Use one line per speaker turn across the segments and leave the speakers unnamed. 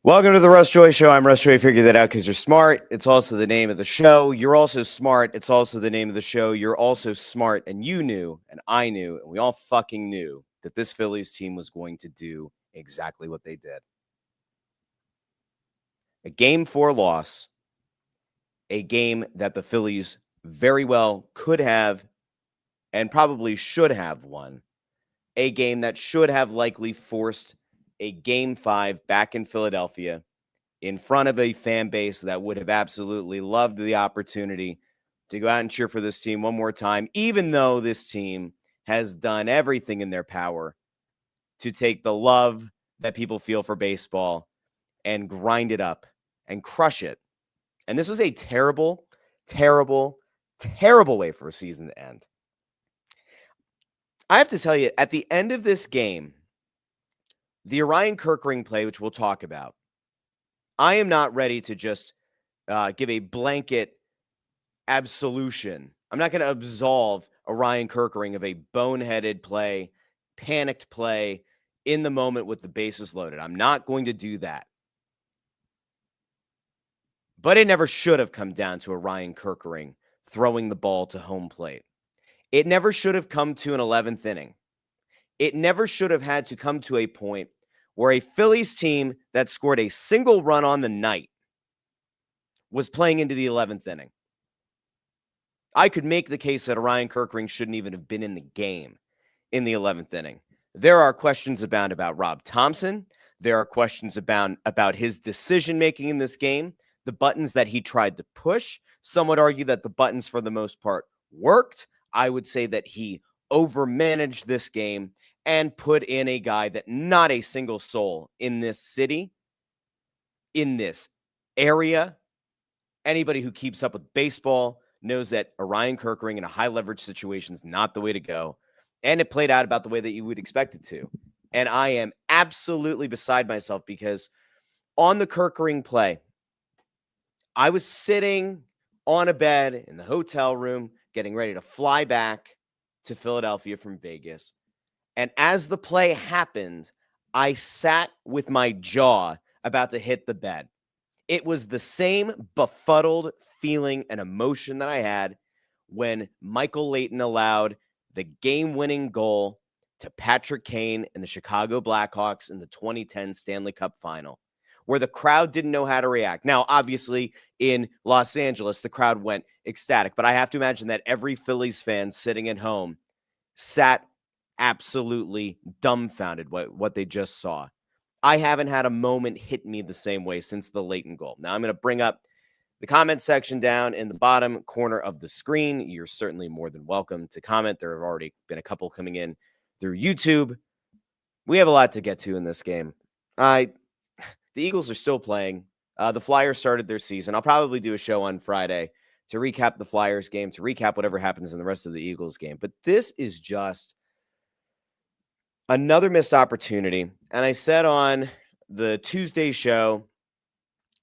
Welcome to the Russ Joy Show. I'm Russ Joy. Figure that out because you're smart. It's also the name of the show. You're also smart. It's also the name of the show. You're also smart. And you knew, and I knew, and we all fucking knew that this Phillies team was going to do exactly what they did. A Game 4 loss, a game that the Phillies very well could have and probably should have won, a game that should have likely forced a Game 5 back in Philadelphia in front of a fan base that would have absolutely loved the opportunity to go out and cheer for this team one more time, even though this team has done everything in their power to take the love that people feel for baseball and grind it up and crush it. And this was a terrible, terrible, terrible way for a season to end. I have to tell you, at the end of this game, the Orion Kerkering play, which we'll talk about, I am not ready to just give a blanket absolution. I'm not going to absolve Orion Kerkering of a boneheaded play, panicked play in the moment with the bases loaded. I'm not going to do that. But it never should have come down to Orion Kerkering throwing the ball to home plate. It never should have come to an 11th inning. It never should have had to come to a point where a Phillies team that scored a single run on the night was playing into the 11th inning. I could make the case that Orion Kerkering shouldn't even have been in the game in the 11th inning. There are questions about Rob Thompson. There are questions about his decision-making in this game, the buttons that he tried to push. Some would argue that the buttons, for the most part, worked. I would say that he overmanaged this game and put in a guy that not a single soul in this city, in this area, anybody who keeps up with baseball knows that Orion Kerkering in a high leverage situation is not the way to go. And it played out about the way that you would expect it to. And I am absolutely beside myself because on the Kerkering play, I was sitting on a bed in the hotel room, getting ready to fly back to Philadelphia from Vegas. And as the play happened, I sat with my jaw about to hit the bed. It was the same befuddled feeling and emotion that I had when Michael Leighton allowed the game-winning goal to Patrick Kane and the Chicago Blackhawks in the 2010 Stanley Cup Final, where the crowd didn't know how to react. Now, obviously, in Los Angeles, the crowd went ecstatic, but I have to imagine that every Phillies fan sitting at home sat absolutely dumbfounded what they just saw. I haven't had a moment hit me the same way since the Leighton goal. Now, I'm going to bring up the comment section down in the bottom corner of the screen. You're certainly more than welcome to comment. There have already been a couple coming in through YouTube. We have a lot to get to in this game. The Eagles are still playing. The Flyers started their season. I'll probably do a show on Friday to recap the Flyers game, to recap whatever happens in the rest of the Eagles game. But this is just another missed opportunity. And I said on the Tuesday show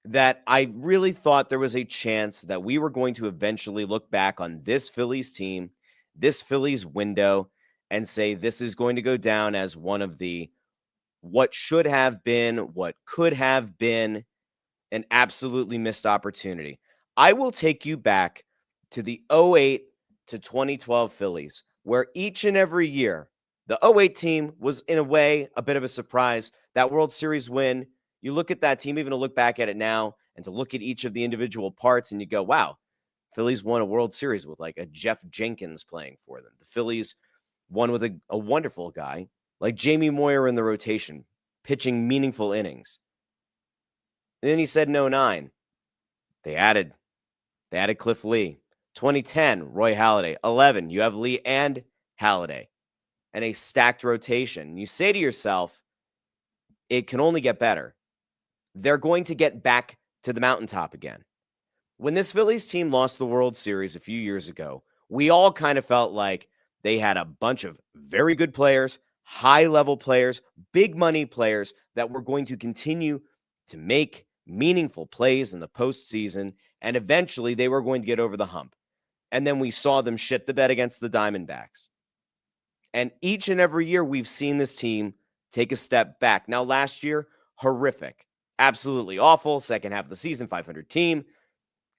that I really thought there was a chance that we were going to eventually look back on this Phillies team, this Phillies window, and say this is going to go down as one of the what should have been, what could have been an absolutely missed opportunity. I will take you back to the 08 to 2012 Phillies, where each and every year, the 08 team was, in a way, a bit of a surprise. That World Series win, you look at that team, even to look back at it now, and to look at each of the individual parts, and you go, wow, Phillies won a World Series with like a Jeff Jenkins playing for them. The Phillies won with a wonderful guy like Jamie Moyer in the rotation, pitching meaningful innings. And then he said in 09, they added Cliff Lee. 2010, Roy Halladay. 11, you have Lee and Halladay. And a stacked rotation. You say to yourself, it can only get better. They're going to get back to the mountaintop again. When this Phillies team lost the World Series a few years ago, we all kind of felt like they had a bunch of very good players, high-level players, big money players that were going to continue to make meaningful plays in the postseason, and eventually they were going to get over the hump. And then we saw them shit the bed against the Diamondbacks. And each and every year we've seen this team take a step back. Now, last year, horrific. Absolutely awful. Second half of the season, 500 team.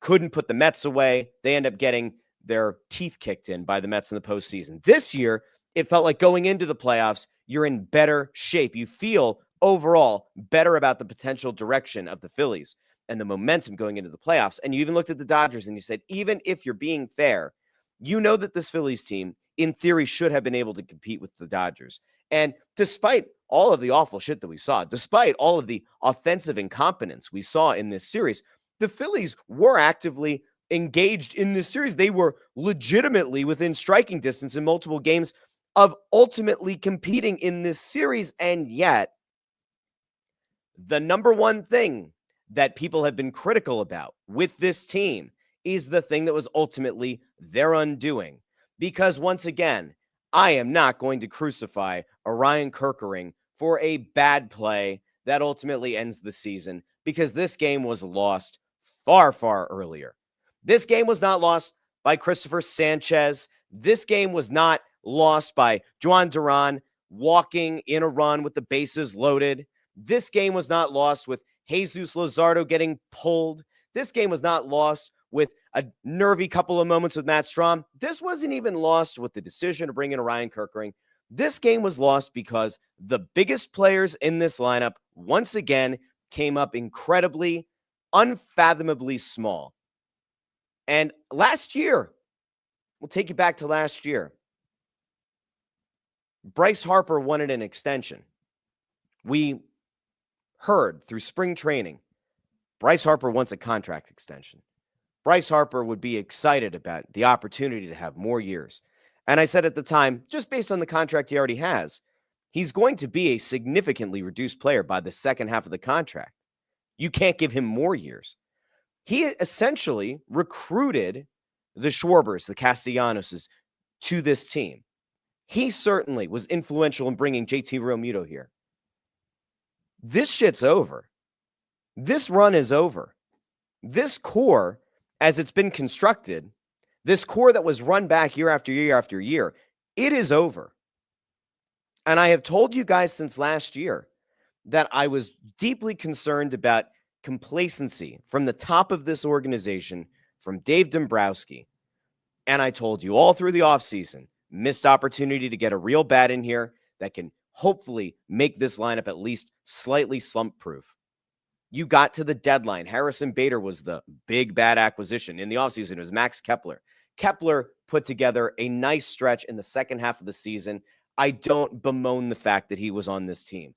Couldn't put the Mets away. They end up getting their teeth kicked in by the Mets in the postseason. This year, it felt like going into the playoffs, you're in better shape. You feel overall better about the potential direction of the Phillies and the momentum going into the playoffs. And you even looked at the Dodgers and you said, even if you're being fair, you know that this Phillies team, in theory, should have been able to compete with the Dodgers. And despite all of the awful shit that we saw, despite all of the offensive incompetence we saw in this series, the Phillies were actively engaged in this series. They were legitimately within striking distance in multiple games of ultimately competing in this series. And yet, the number one thing that people have been critical about with this team is the thing that was ultimately their undoing. Because once again, I am not going to crucify Orion Kerkering for a bad play that ultimately ends the season, because this game was lost far, far earlier. This game was not lost by Christopher Sanchez. This game was not lost by Juan Duran walking in a run with the bases loaded. This game was not lost with Jesus Luzardo getting pulled. This game was not lost with a nervy couple of moments with Matt Strahm. This wasn't even lost with the decision to bring in Orion Kerkering. This game was lost because the biggest players in this lineup, once again, came up incredibly, unfathomably small. And last year, we'll take you back to last year. Bryce Harper wanted an extension. We heard through spring training, Bryce Harper wants a contract extension. Bryce Harper would be excited about the opportunity to have more years. And I said at the time, just based on the contract he already has, he's going to be a significantly reduced player by the second half of the contract. You can't give him more years. He essentially recruited the Schwarbers, the Castellanoses, to this team. He certainly was influential in bringing JT Realmuto here. This shit's over. This run is over. This core, as it's been constructed, this core that was run back year after year after year, it is over. And I have told you guys since last year that I was deeply concerned about complacency from the top of this organization, from Dave Dombrowski. And I told you all through the offseason, missed opportunity to get a real bat in here that can hopefully make this lineup at least slightly slump-proof. You got to the deadline. Harrison Bader was the big bad acquisition. In the offseason, it was Max Kepler. Kepler put together a nice stretch in the second half of the season. I don't bemoan the fact that he was on this team.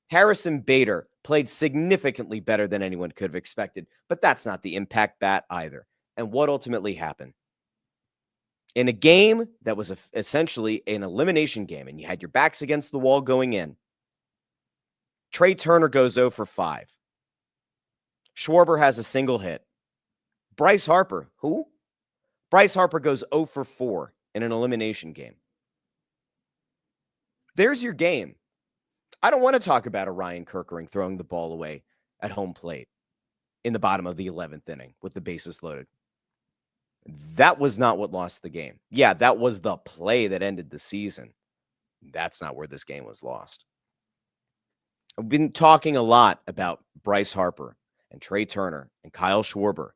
Harrison Bader played significantly better than anyone could have expected, but that's not the impact bat either. And what ultimately happened? In a game that was essentially an elimination game, and you had your backs against the wall going in, Trey Turner goes 0 for 5. Schwarber has a single hit. Bryce Harper, who? Bryce Harper goes 0 for 4 in an elimination game. There's your game. I don't want to talk about Orion Kerkering throwing the ball away at home plate in the bottom of the 11th inning with the bases loaded. That was not what lost the game. Yeah, that was the play that ended the season. That's not where this game was lost. I've been talking a lot about Bryce Harper and Trey Turner and Kyle Schwarber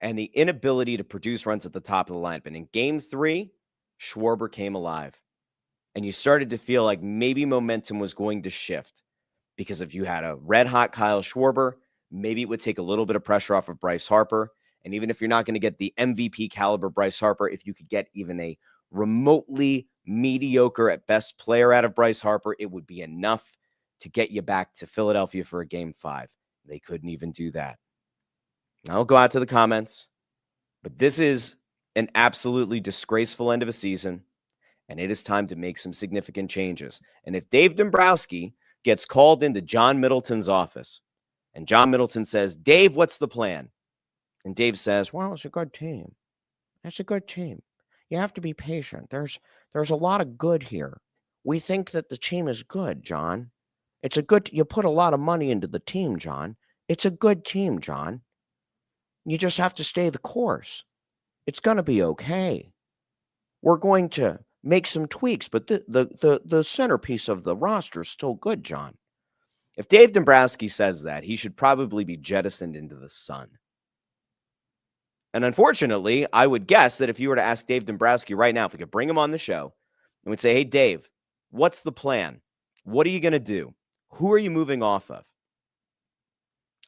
and the inability to produce runs at the top of the lineup. And in game 3, Schwarber came alive. And you started to feel like maybe momentum was going to shift, because if you had a red-hot Kyle Schwarber, maybe it would take a little bit of pressure off of Bryce Harper. And even if you're not going to get the MVP caliber Bryce Harper, if you could get even a remotely mediocre at best player out of Bryce Harper, it would be enough to get you back to Philadelphia for a game 5. They couldn't even do that. I'll go out to the comments, but this is an absolutely disgraceful end of a season, and it is time to make some significant changes. And if Dave Dombrowski gets called into John Middleton's office, and John Middleton says, "Dave, what's the plan?" And Dave says, "Well, it's a good team. It's a good team. You have to be patient. There's a lot of good here. We think that the team is good, John. It's a good, you put a lot of money into the team, John. It's a good team, John. You just have to stay the course. It's going to be okay. We're going to make some tweaks, but the centerpiece of the roster is still good, John." If Dave Dombrowski says that, he should probably be jettisoned into the sun. And unfortunately, I would guess that if you were to ask Dave Dombrowski right now, if we could bring him on the show, and we'd say, hey, Dave, what's the plan? What are you going to do? Who are you moving off of?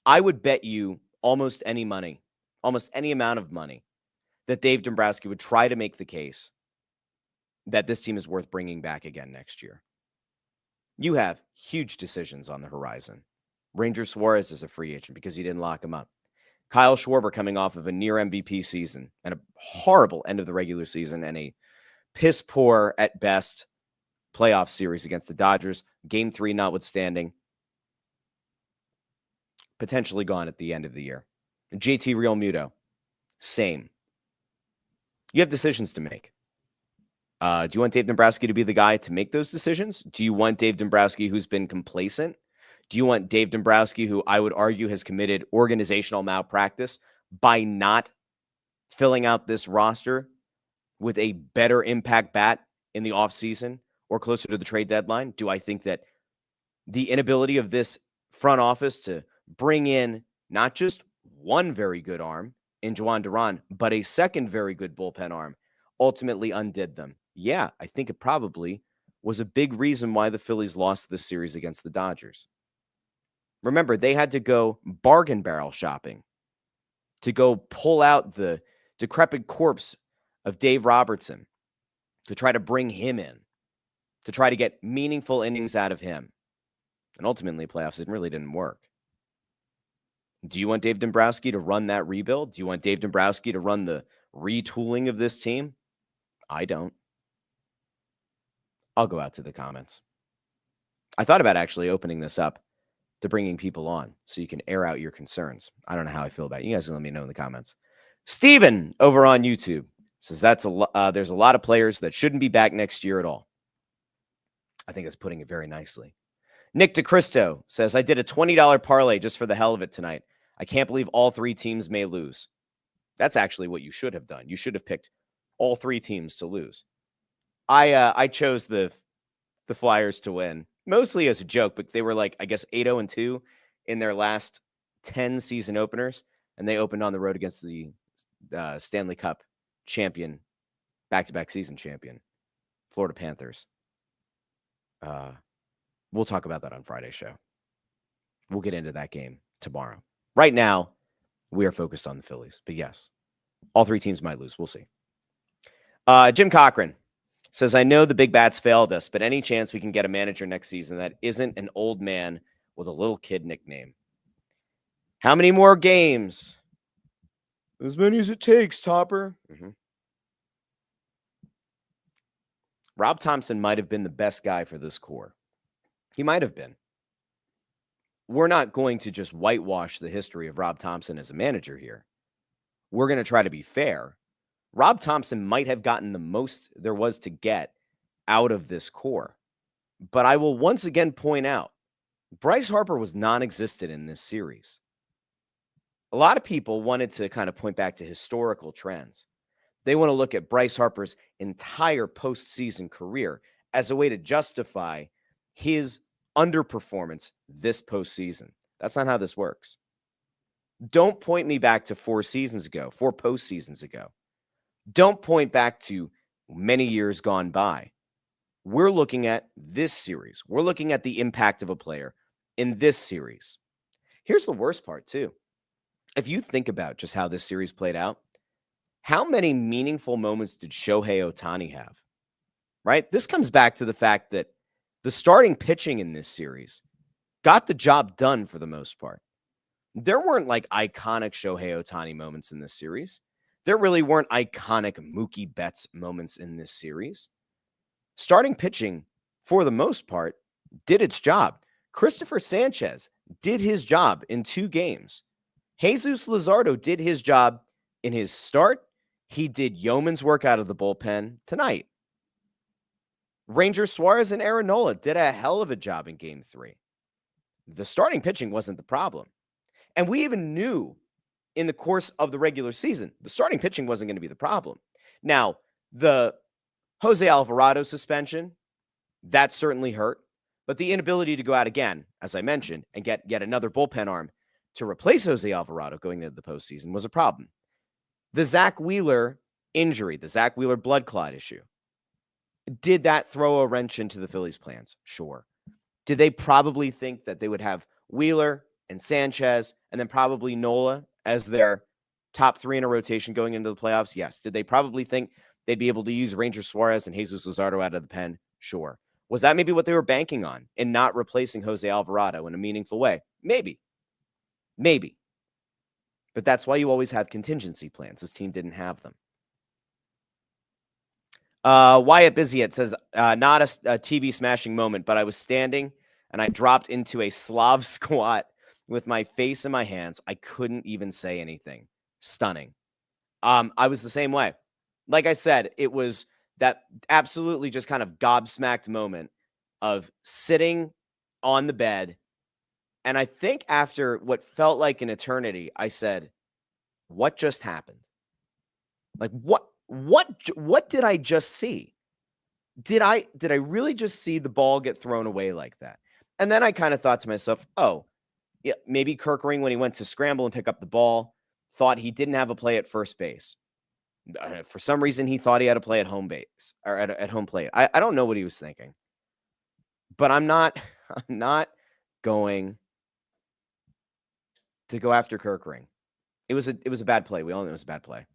I would bet you almost any money, almost any amount of money, that Dave Dombrowski would try to make the case that this team is worth bringing back again next year. You have huge decisions on the horizon. Ranger Suarez is a free agent because you didn't lock him up. Kyle Schwarber coming off of a near MVP season and a horrible end of the regular season and a piss poor at best playoff series against the Dodgers, game 3 notwithstanding, potentially gone at the end of the year. JT Realmuto, same. You have decisions to make. Do you want Dave Dombrowski to be the guy to make those decisions? Do you want Dave Dombrowski who's been complacent? Do you want Dave Dombrowski, who I would argue has committed organizational malpractice by not filling out this roster with a better impact bat in the offseason or closer to the trade deadline? Do I think that the inability of this front office to bring in not just one very good arm in Juan Duran, but a second very good bullpen arm ultimately undid them? Yeah, I think it probably was a big reason why the Phillies lost this series against the Dodgers. Remember, they had to go bargain barrel shopping to go pull out the decrepit corpse of Dave Robertson to try to bring him in, to try to get meaningful innings out of him. And ultimately, playoffs, it really didn't work. Do you want Dave Dombrowski to run that rebuild? Do you want Dave Dombrowski to run the retooling of this team? I don't. I'll go out to the comments. I thought about actually opening this up to bringing people on so you can air out your concerns. I don't know how I feel about it. You guys can let me know in the comments. Steven over on YouTube says there's a lot of players that shouldn't be back next year at all. I think that's putting it very nicely. Nick DeCristo says, I did a $20 parlay just for the hell of it tonight. I can't believe all 3 teams may lose. That's actually what you should have done. You should have picked all 3 teams to lose. I chose the Flyers to win, mostly as a joke, but they were like, I guess, 8-0-2 in their last 10 season openers, and they opened on the road against the Stanley Cup champion, back-to-back season champion, Florida Panthers. We'll talk about that on Friday's show. We'll get into that game tomorrow. Right now, we are focused on the Phillies, but yes, all 3 teams might lose. We'll see. Jim Cochran says, I know the big bats failed us, but any chance we can get a manager next season that isn't an old man with a little kid nickname? How many more games? As many as it takes, Topper. Rob Thompson might have been the best guy for this core. He might have been. We're not going to just whitewash the history of Rob Thompson as a manager here. We're going to try to be fair. Rob Thompson might have gotten the most there was to get out of this core. But I will once again point out, Bryce Harper was non-existent in this series. A lot of people wanted to kind of point back to historical trends. They want to look at Bryce Harper's entire postseason career as a way to justify his underperformance this postseason. That's not how this works. Don't point me back to 4 postseasons ago. Don't point back to many years gone by. We're looking at this series. We're looking at the impact of a player in this series. Here's the worst part, too. If you think about just how this series played out, how many meaningful moments did Shohei Ohtani have? Right? This comes back to the fact that the starting pitching in this series got the job done for the most part. There weren't like iconic Shohei Ohtani moments in this series. There really weren't iconic Mookie Betts moments in this series. Starting pitching, for the most part, did its job. Christopher Sanchez did his job in 2 games. Jesus Luzardo did his job in his start. He did yeoman's work out of the bullpen tonight. Ranger Suarez and Aaron Nola did a hell of a job in Game 3. The starting pitching wasn't the problem. And we even knew in the course of the regular season, the starting pitching wasn't going to be the problem. Now, the Jose Alvarado suspension, that certainly hurt. But the inability to go out again, as I mentioned, and get yet another bullpen arm to replace Jose Alvarado going into the postseason was a problem. The Zach Wheeler injury, the Zach Wheeler blood clot issue, did that throw a wrench into the Phillies' plans? Sure. Did they probably think that they would have Wheeler and Sanchez and then probably Nola as their top three in a rotation going into the playoffs? Yes. Did they probably think they'd be able to use Ranger Suarez and Jesus Luzardo out of the pen? Sure. Was that maybe what they were banking on in not replacing Jose Alvarado in a meaningful way? Maybe. Maybe. But that's why you always have contingency plans. This team didn't have them. Wyatt Busiet says, not a TV smashing moment, but I was standing and I dropped into a Slav squat with my face in my hands. I couldn't even say anything. Stunning. I was the same way. Like I said, it was that absolutely just kind of gobsmacked moment of sitting on the bed. And I think after what felt like an eternity, I said, what just happened? Like, what did I just see? Did I really just see the ball get thrown away like that? And then I kind of thought to myself, oh, yeah, maybe Kerkering, when he went to scramble and pick up the ball, thought he didn't have a play at first base. For some reason, he thought he had a play at home base or at home plate. I don't know what he was thinking, but I'm not going to go after Kerkering. It was a bad play. We all know it was a bad play.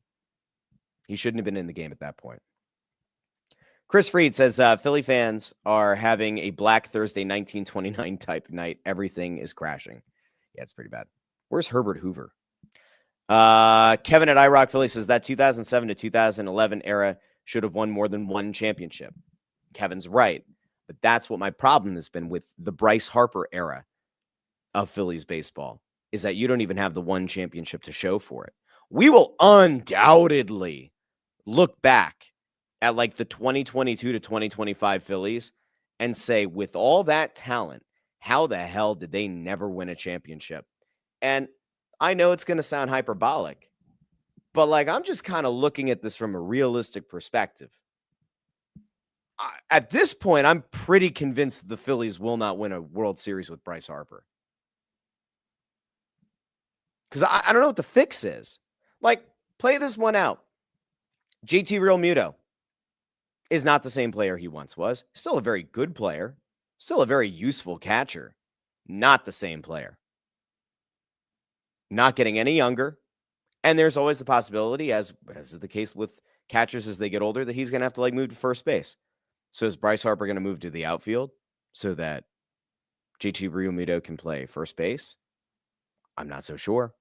He shouldn't have been in the game at that point. Chris Freed says, Philly fans are having a Black Thursday 1929 type night. Everything is crashing. Yeah, it's pretty bad. Where's Herbert Hoover? Kevin at iRock Philly says that 2007 to 2011 era should have won more than one championship. Kevin's right. But that's what my problem has been with the Bryce Harper era of Phillies baseball, is that you don't even have the one championship to show for it. We will undoubtedly look back at like the 2022 to 2025 Phillies and say, with all that talent, how the hell did they never win a championship? And I know it's going to sound hyperbolic, but like, I'm just kind of looking at this from a realistic perspective. At this point, I'm pretty convinced the Phillies will not win a World Series with Bryce Harper. Because I don't know what the fix is. Like, play this one out. JT Realmuto is not the same player he once was. Still a very good player. Still a very useful catcher. Not the same player. Not getting any younger. And there's always the possibility, as is the case with catchers as they get older, that he's going to have to like move to first base. So is Bryce Harper going to move to the outfield so that JT Realmuto can play first base? I'm not so sure.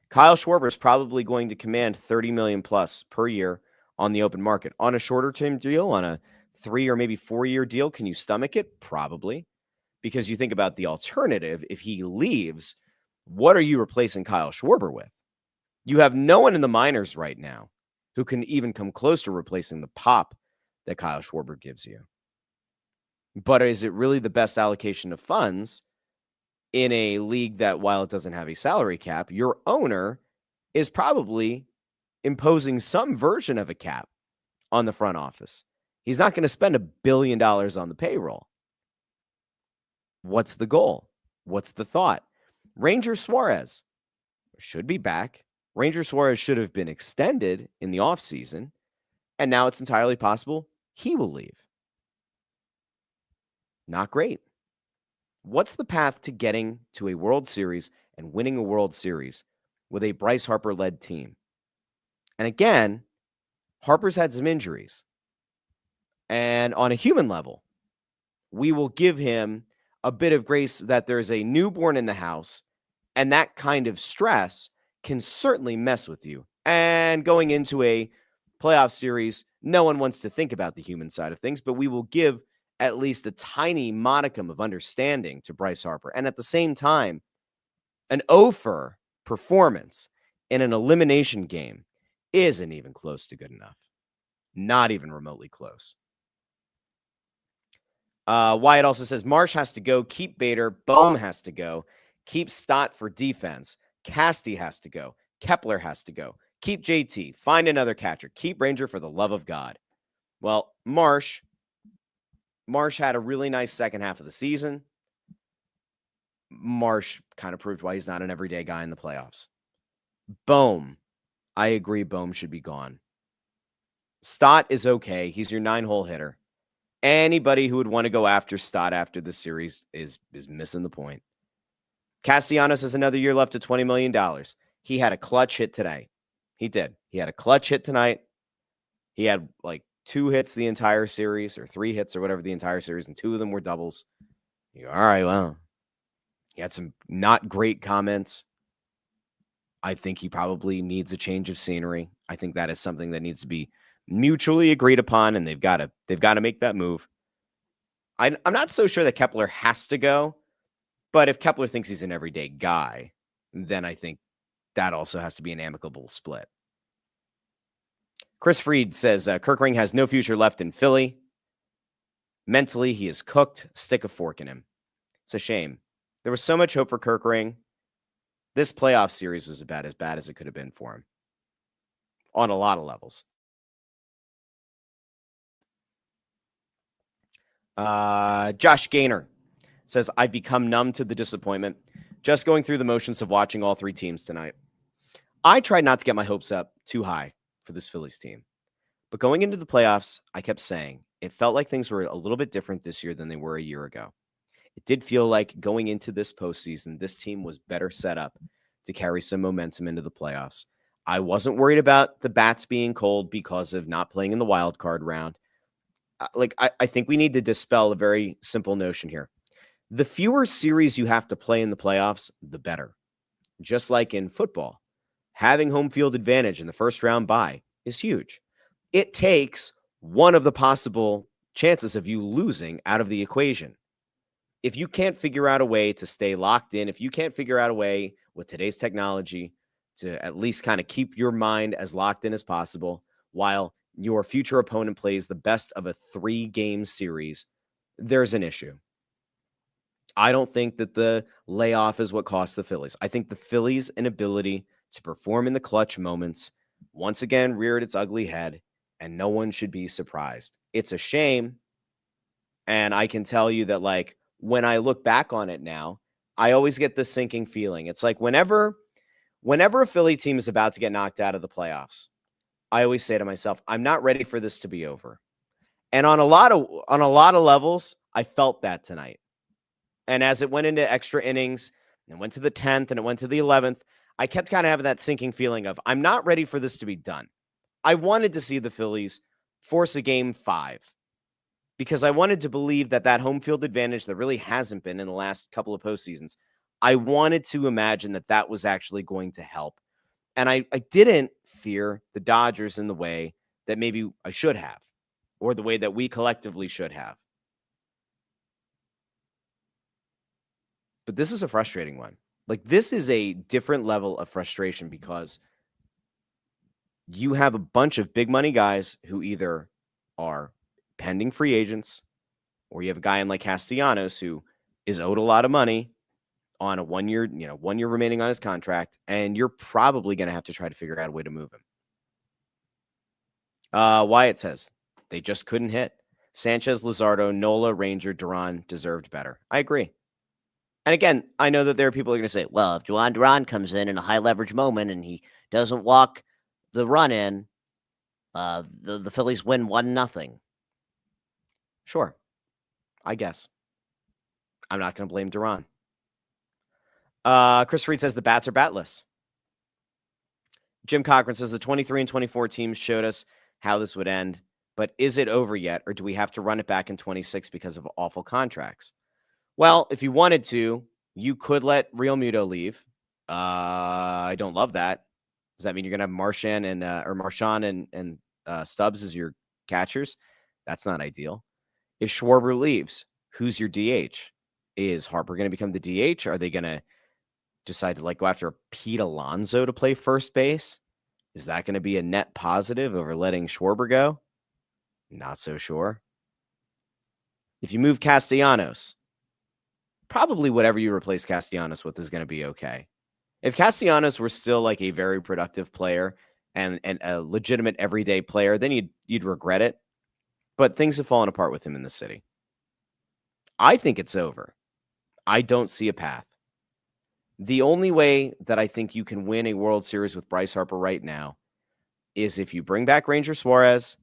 Kyle Schwarber is probably going to command $30 million plus per year on the open market. On a shorter term deal, on a 3 or maybe 4-year deal, can you stomach it? Probably. Because you think about the alternative. If he leaves, what are you replacing Kyle Schwarber with? You have no one in the minors right now who can even come close to replacing the pop that Kyle Schwarber gives you. But is it really the best allocation of funds in a league that, while it doesn't have a salary cap, your owner is probably imposing some version of a cap on the front office? He's not going to spend $1 billion on the payroll. What's the goal? What's the thought? Ranger Suarez should be back. Ranger Suarez should have been extended in the offseason, and now it's entirely possible he will leave. Not great. What's the path to getting to a World Series and winning a World Series with a Bryce Harper-led team? And again, Harper's had some injuries. And on a human level, we will give him a bit of grace that there's a newborn in the house, and that kind of stress can certainly mess with you. And going into a playoff series, no one wants to think about the human side of things, but we will give at least a tiny modicum of understanding to Bryce Harper. And at the same time, an 0-for performance in an elimination game isn't even close to good enough. Not even remotely close. Wyatt also says, Marsh has to go. Keep Bader. Bohm has to go. Keep Stott for defense. Casty has to go. Kepler has to go. Keep JT. Find another catcher. Keep Ranger for the love of God. Well, Marsh Marsh had a really nice second half of the season. Marsh kind of proved why he's not an everyday guy in the playoffs. Bohm, I agree Bohm should be gone. Stott is okay. He's your 9-hole hitter. Anybody who would want to go after Stott after the series is missing the point. Castellanos has another year left at $20 million. He had a clutch hit today. He did. He had a clutch hit tonight. He had like 2 hits the entire series, or 3 hits or whatever the entire series, and 2 of them were doubles. You go, all right, well, he had some not great comments. I think he probably needs a change of scenery. I think that is something that needs to be mutually agreed upon, and they've got to make that move. I'm not so sure that Kepler has to go, but if Kepler thinks he's an everyday guy, then I think that also has to be an amicable split. Chris Freed says Kerkering has no future left in Philly. Mentally, he is cooked. Stick a fork in him. It's a shame. There was so much hope for Kerkering. This playoff series was about as bad as it could have been for him on a lot of levels. Josh Gaynor says, I've become numb to the disappointment. Just going through the motions of watching all 3 teams tonight. I tried not to get my hopes up too high for this Phillies team. But going into the playoffs, I kept saying it felt like things were a little bit different this year than they were a year ago. It did feel like going into this postseason, this team was better set up to carry some momentum into the playoffs. I wasn't worried about the bats being cold because of not playing in the wild card round. I think we need to dispel a very simple notion here. The fewer series you have to play in the playoffs, the better. Just like in football, having home field advantage in the first round bye is huge. It takes one of the possible chances of you losing out of the equation. If you can't figure out a way to stay locked in, if you can't figure out a way with today's technology to at least kind of keep your mind as locked in as possible while your future opponent plays the best of a 3-game series, there's an issue. I don't think that the layoff is what cost the Phillies. I think the Phillies' inability to perform in the clutch moments once again reared its ugly head, and no one should be surprised. It's a shame, and I can tell you that, like, when I look back on it now, I always get this sinking feeling. It's like whenever a Philly team is about to get knocked out of the playoffs, I always say to myself, I'm not ready for this to be over. And on a lot of levels, I felt that tonight. And as it went into extra innings and went to the 10th and it went to the 11th, I kept kind of having that sinking feeling of I'm not ready for this to be done. I wanted to see the Phillies force a game 5 because I wanted to believe that home field advantage that really hasn't been in the last couple of postseasons, I wanted to imagine that was actually going to help. And I didn't fear the Dodgers in the way that maybe I should have, or the way that we collectively should have. But this is a frustrating one. Like, this is a different level of frustration because you have a bunch of big money guys who either are pending free agents, or you have a guy in like Castellanos who is owed a lot of money on a 1 year, 1 year remaining on his contract, and you're probably going to have to try to figure out a way to move him. Wyatt says they just couldn't hit. Sanchez, Luzardo, Nola, Ranger, Duran deserved better. I agree. And again, I know that there are people who are going to say, well, if Juan Duran comes in a high leverage moment and he doesn't walk the run in, the Phillies win 1-0. Sure. I guess. I'm not going to blame Duran. Chris Reed says the bats are batless. Jim Cochran says the 23 and 24 teams showed us how this would end, but is it over yet, or do we have to run it back in 26 because of awful contracts? Well, if you wanted to, you could let Real Muto leave. I don't love that. Does that mean you're going to have Marchand and Stubbs as your catchers? That's not ideal. If Schwarber leaves, who's your DH? Is Harper going to become the DH? Are they going to decide to go after Pete Alonso to play first base? Is that going to be a net positive over letting Schwarber go? Not so sure. If you move Castellanos, probably whatever you replace Castellanos with is going to be okay. If Castellanos were still like a very productive player and a legitimate everyday player, then you'd regret it. But things have fallen apart with him in the city. I think it's over. I don't see a path. The only way that I think you can win a World Series with Bryce Harper right now is if you bring back Ranger Suarez,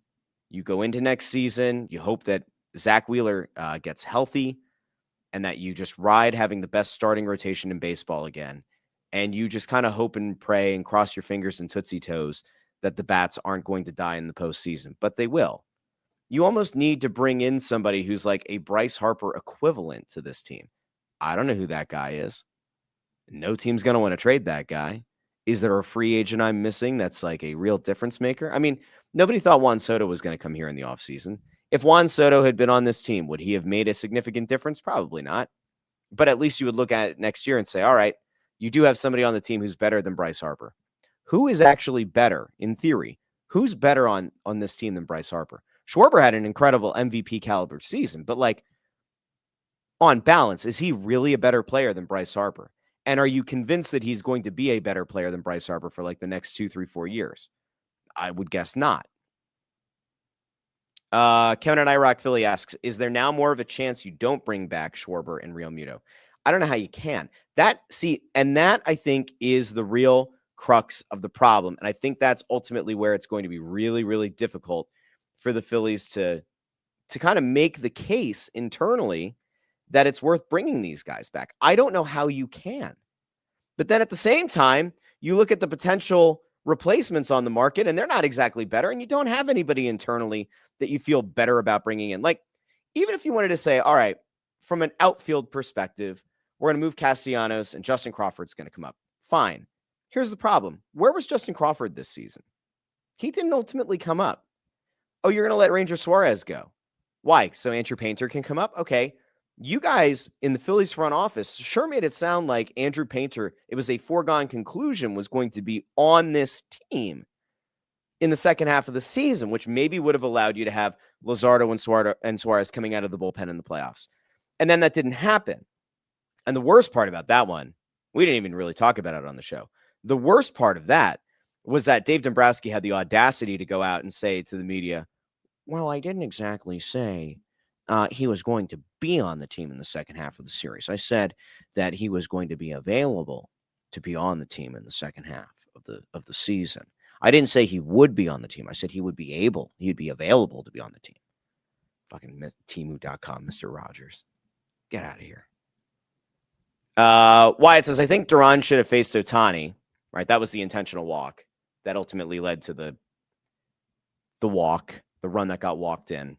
you go into next season, you hope that Zach Wheeler gets healthy, and that you just ride having the best starting rotation in baseball again. And you just kind of hope and pray and cross your fingers and tootsie toes that the bats aren't going to die in the postseason, but they will. You almost need to bring in somebody who's like a Bryce Harper equivalent to this team. I don't know who that guy is. No team's going to want to trade that guy. Is there a free agent I'm missing that's like a real difference maker? I mean, nobody thought Juan Soto was going to come here in the offseason. If Juan Soto had been on this team, would he have made a significant difference? Probably not. But at least you would look at it next year and say, all right, you do have somebody on the team who's better than Bryce Harper. Who is actually better in theory? Who's better on this team than Bryce Harper? Schwarber had an incredible MVP caliber season, but like on balance, is he really a better player than Bryce Harper? And are you convinced that he's going to be a better player than Bryce Harper for like the next 2, 3, 4 years? I would guess not. Kevin and Iraq Philly asks, is there now more of a chance you don't bring back Schwarber and Real Muto? I don't know how you can. That I think is the real crux of the problem. And I think that's ultimately where it's going to be really, really difficult for the Phillies to kind of make the case internally that it's worth bringing these guys back. I don't know how you can. But then at the same time, you look at the potential replacements on the market and they're not exactly better. And you don't have anybody internally that you feel better about bringing in. Like, even if you wanted to say, all right, from an outfield perspective, we're going to move Castellanos and Justin Crawford's going to come up. Fine. Here's the problem. Where was Justin Crawford this season? He didn't ultimately come up. Oh, you're going to let Ranger Suarez go. Why? So Andrew Painter can come up? Okay. You guys in the Phillies front office sure made it sound like Andrew Painter, it was a foregone conclusion, was going to be on this team in the second half of the season, which maybe would have allowed you to have Luzardo and Suarez coming out of the bullpen in the playoffs. And then that didn't happen. And the worst part about that one, we didn't even really talk about it on the show. The worst part of that was that Dave Dombrowski had the audacity to go out and say to the media, well, I didn't exactly say he was going to be on the team in the second half of the series. I said that he was going to be available to be on the team in the second half of the season. I didn't say he would be on the team. I said he'd be available to be on the team. Fucking Temu.com, Mr. Rogers. Get out of here. Wyatt says, I think Duran should have faced Ohtani. Right? That was the intentional walk that ultimately led to the walk, the run that got walked in.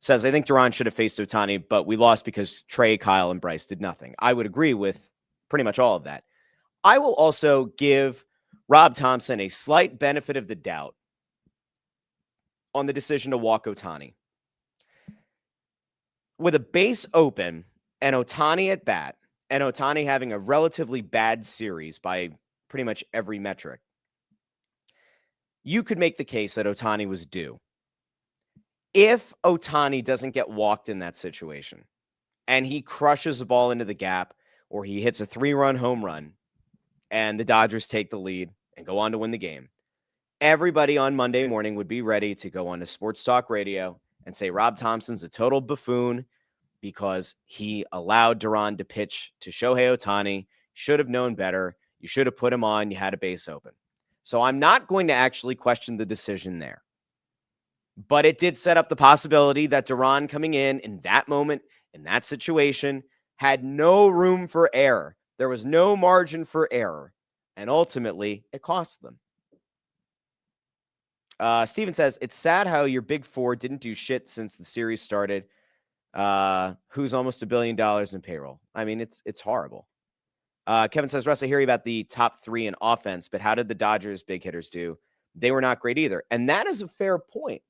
Says, I think Duran should have faced Ohtani, but we lost because Trey, Kyle, and Bryce did nothing. I would agree with pretty much all of that. I will also give Rob Thompson a slight benefit of the doubt on the decision to walk Ohtani. With a base open and Ohtani at bat, and Ohtani having a relatively bad series by pretty much every metric, you could make the case that Ohtani was due. If Ohtani doesn't get walked in that situation and he crushes the ball into the gap or he hits a 3-run home run and the Dodgers take the lead and go on to win the game, everybody on Monday morning would be ready to go on to Sports Talk Radio and say Rob Thompson's a total buffoon because he allowed Duran to pitch to Shohei Ohtani. Should have known better. You should have put him on. You had a base open. So I'm not going to actually question the decision there. But it did set up the possibility that Duran coming in that moment, in that situation, had no room for error. There was no margin for error. And ultimately, it cost them. Steven says, it's sad how your big four didn't do shit since the series started. Who's almost $1 billion in payroll. I mean, it's horrible. Kevin says, Russ, I hear you about the top 3 in offense, but how did the Dodgers big hitters do? They were not great either. And that is a fair point,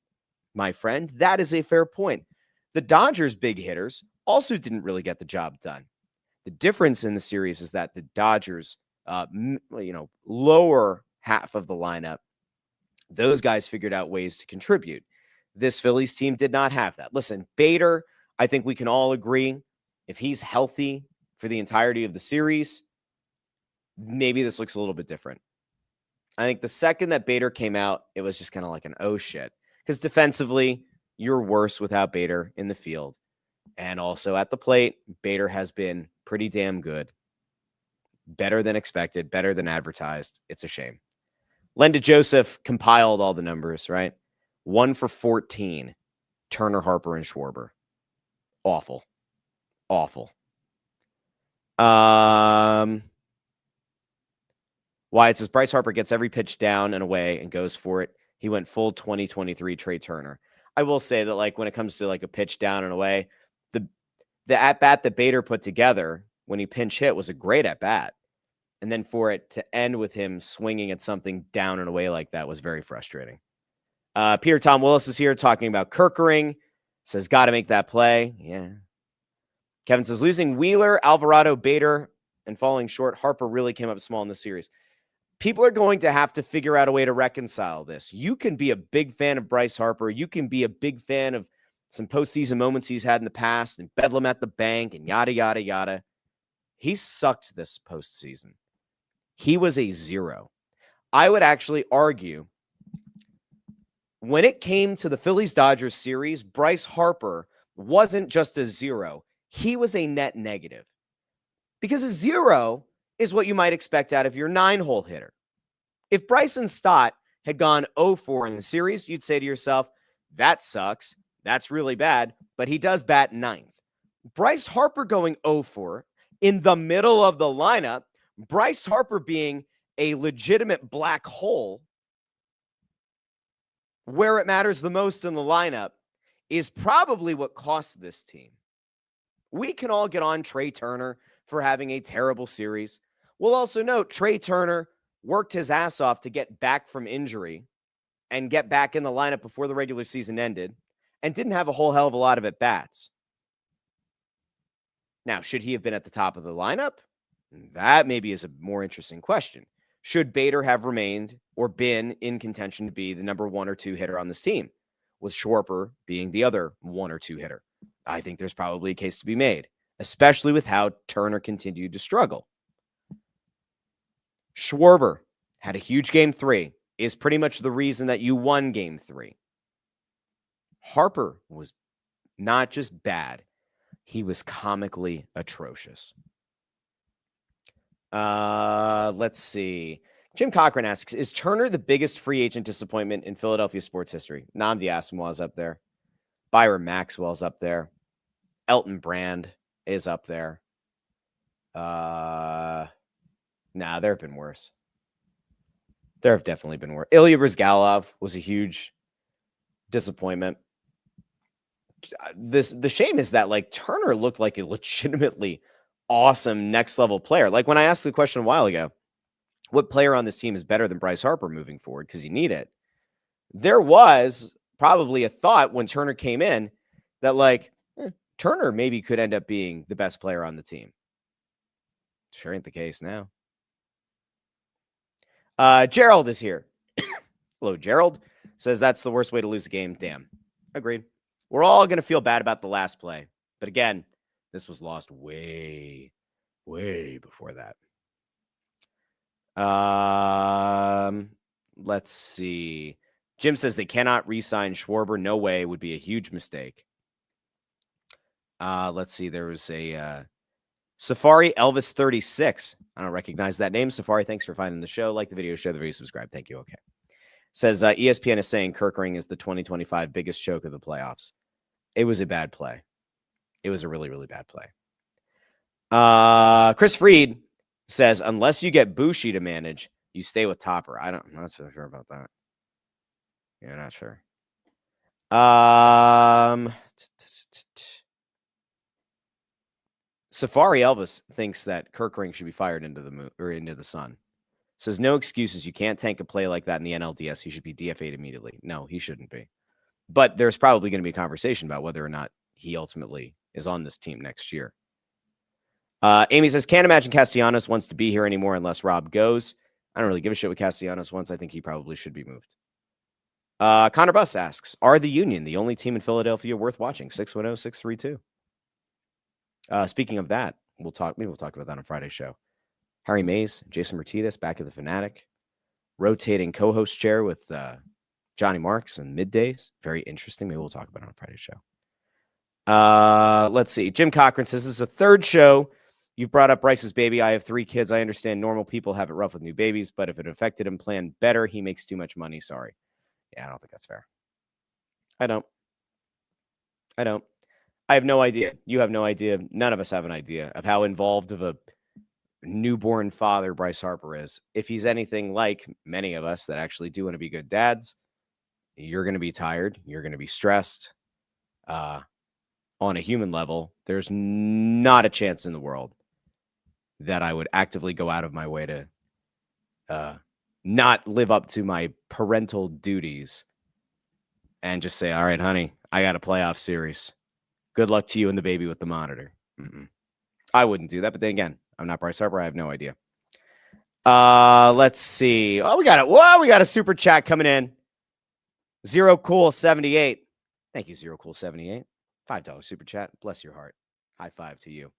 my friend. That is a fair point. The Dodgers big hitters also didn't really get the job done. The difference in the series is that the Dodgers, lower half of the lineup, those guys figured out ways to contribute. This Phillies team did not have that. Listen, Bader, I think we can all agree, if he's healthy for the entirety of the series, maybe this looks a little bit different. I think the second that Bader came out, it was just kind of like an oh shit. Because defensively, you're worse without Bader in the field. And also at the plate, Bader has been pretty damn good. Better than expected, better than advertised. It's a shame. Linda Joseph compiled all the numbers, right? 1 for 14, Turner, Harper, and Schwarber. Awful. Awful. Wyatt says Bryce Harper gets every pitch down and away and goes for it. He went full 2023 Trey Turner. I will say that, like, when it comes to like a pitch down and away, the at-bat that Bader put together when he pinch hit was a great at-bat. And then for it to end with him swinging at something down and away like that was very frustrating. Peter Tom Willis is here talking about Kerkering. Says, got to make that play. Yeah. Kevin says, losing Wheeler, Alvarado, Bader, and falling short. Harper really came up small in the series. People are going to have to figure out a way to reconcile this. You can be a big fan of Bryce Harper. You can be a big fan of some postseason moments he's had in the past and Bedlam at the bank and yada, yada, yada. He sucked this postseason. He was a 0. I would actually argue when it came to the Phillies-Dodgers series, Bryce Harper wasn't just a 0. He was a net negative. Because a 0 is what you might expect out of your 9-hole hitter. If Bryson Stott had gone 0-4 in the series, you'd say to yourself, that sucks. That's really bad. But he does bat 9th. Bryce Harper going 0-4 in the middle of the lineup, Bryce Harper being a legitimate black hole where it matters the most in the lineup is probably what cost this team. We can all get on Trey Turner for having a terrible series. We'll also note Trey Turner worked his ass off to get back from injury and get back in the lineup before the regular season ended and didn't have a whole hell of a lot of at-bats. Now, should he have been at the top of the lineup? That maybe is a more interesting question. Should Bader have remained or been in contention to be the number 1 or 2 hitter on this team, with Schwarber being the other 1 or 2 hitter? I think there's probably a case to be made, especially with how Turner continued to struggle. Schwarber had a huge game 3, is pretty much the reason that you won game 3. Harper was not just bad, he was comically atrocious. Let's see. Jim Cochran asks, is Turner the biggest free agent disappointment in Philadelphia sports history? Nnamdi Asomugha's up there. Byron Maxwell's up there. Elton Brand is up there. Nah, there have been worse. There have definitely been worse. Ilya Brizgalov was a huge disappointment. The shame is that, like, Turner looked like a legitimately awesome next level player. Like, when I asked the question a while ago, what player on this team is better than Bryce Harper moving forward because you need it, there was probably a thought when Turner came in that, like, Turner maybe could end up being the best player on the team. Sure ain't the case now. Gerald is here. Hello, Gerald. Says that's the worst way to lose a game. Damn. Agreed. We're all going to feel bad about the last play. But again, this was lost way, way before that. Let's see. Jim says they cannot re-sign Schwarber. No way. Would be a huge mistake. Let's see. There was a Safari Elvis 36. I don't recognize that name. Safari, thanks for finding the show. Like the video, share the video, subscribe. Thank you. Okay. Says ESPN is saying Kerkering is the 2025 biggest choke of the playoffs. It was a bad play. It was a really, really bad play. Chris Freed says, unless you get Bushi to manage, you stay with Topper. I'm not so sure about that. Yeah, not sure. Safari Elvis thinks that Kerkering should be fired into the moon or into the sun. Says no excuses. You can't tank a play like that in the NLDS. He should be DFA'd immediately. No, he shouldn't be. But there's probably going to be a conversation about whether or not he ultimately is on this team next year. Amy says, can't imagine Castellanos wants to be here anymore unless Rob goes. I don't really give a shit what Castellanos wants. I think he probably should be moved. Connor Buss asks, are the Union the only team in Philadelphia worth watching? 610-632. Speaking of that, maybe we'll talk about that on Friday's show. Harry Mays, Jason Martinez back at the Fanatic. Rotating co-host chair with Johnny Marks and middays. Very interesting. Maybe we'll talk about it on Friday's show. Let's see. Jim Cochran says, this is the third show you've brought up Bryce's baby. I have 3 kids. I understand normal people have it rough with new babies, but if it affected him plan better, he makes too much money. Sorry. Yeah, I don't think that's fair. I don't. I have no idea. You have no idea. None of us have an idea of how involved of a newborn father Bryce Harper is. If he's anything like many of us that actually do want to be good dads, you're going to be tired. You're going to be stressed. On a human level, there's not a chance in the world that I would actively go out of my way to not live up to my parental duties and just say, all right, honey, I got a playoff series. Good luck to you and the baby with the monitor. I wouldn't do that. But then again, I'm not Bryce Harper. I have no idea. Let's see. Oh, we got it. Whoa, we got a super chat coming in. Zero Cool 78. Thank you, Zero Cool 78. $5 super chat. Bless your heart. High five to you.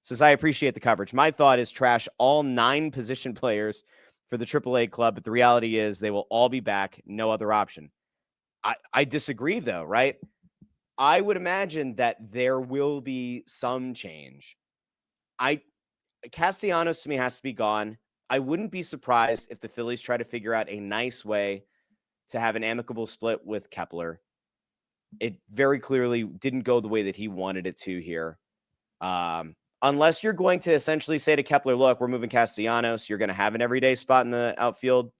Says, I appreciate the coverage. My thought is trash all 9 position players for the AAA club, but the reality is they will all be back. No other option. I disagree, though, right? I would imagine that there will be some change. Castellanos to me has to be gone. I wouldn't be surprised if the Phillies try to figure out a nice way to have an amicable split with Kepler. It very clearly didn't go the way that he wanted it to here. Unless you're going to essentially say to Kepler, look, we're moving Castellanos, you're going to have an everyday spot in the outfield,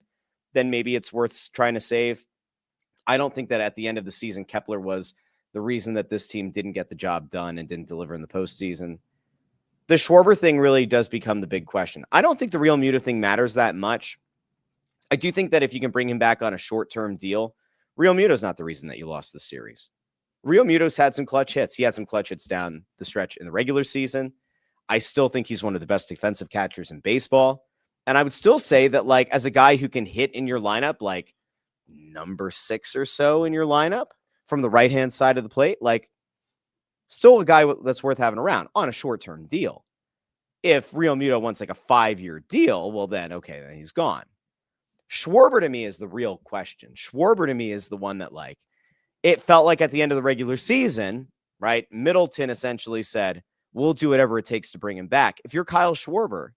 then maybe it's worth trying to save. I don't think that at the end of the season, Kepler was the reason that this team didn't get the job done and didn't deliver in the postseason. The Schwarber thing really does become the big question. I don't think the Real Muto thing matters that much. I do think that if you can bring him back on a short-term deal, Real Muto's not the reason that you lost the series. Real Muto's had some clutch hits. He had some clutch hits down the stretch in the regular season. I still think he's one of the best defensive catchers in baseball. And I would still say that, like, as a guy who can hit in your lineup, like number 6 or so in your lineup from the right-hand side of the plate, like, still a guy that's worth having around on a short-term deal. If Real Muto wants like a 5-year deal, well then, okay, then he's gone. Schwarber to me is the real question. Schwarber to me is the one that, like, it felt like at the end of the regular season, right? Middleton essentially said, we'll do whatever it takes to bring him back. If you're Kyle Schwarber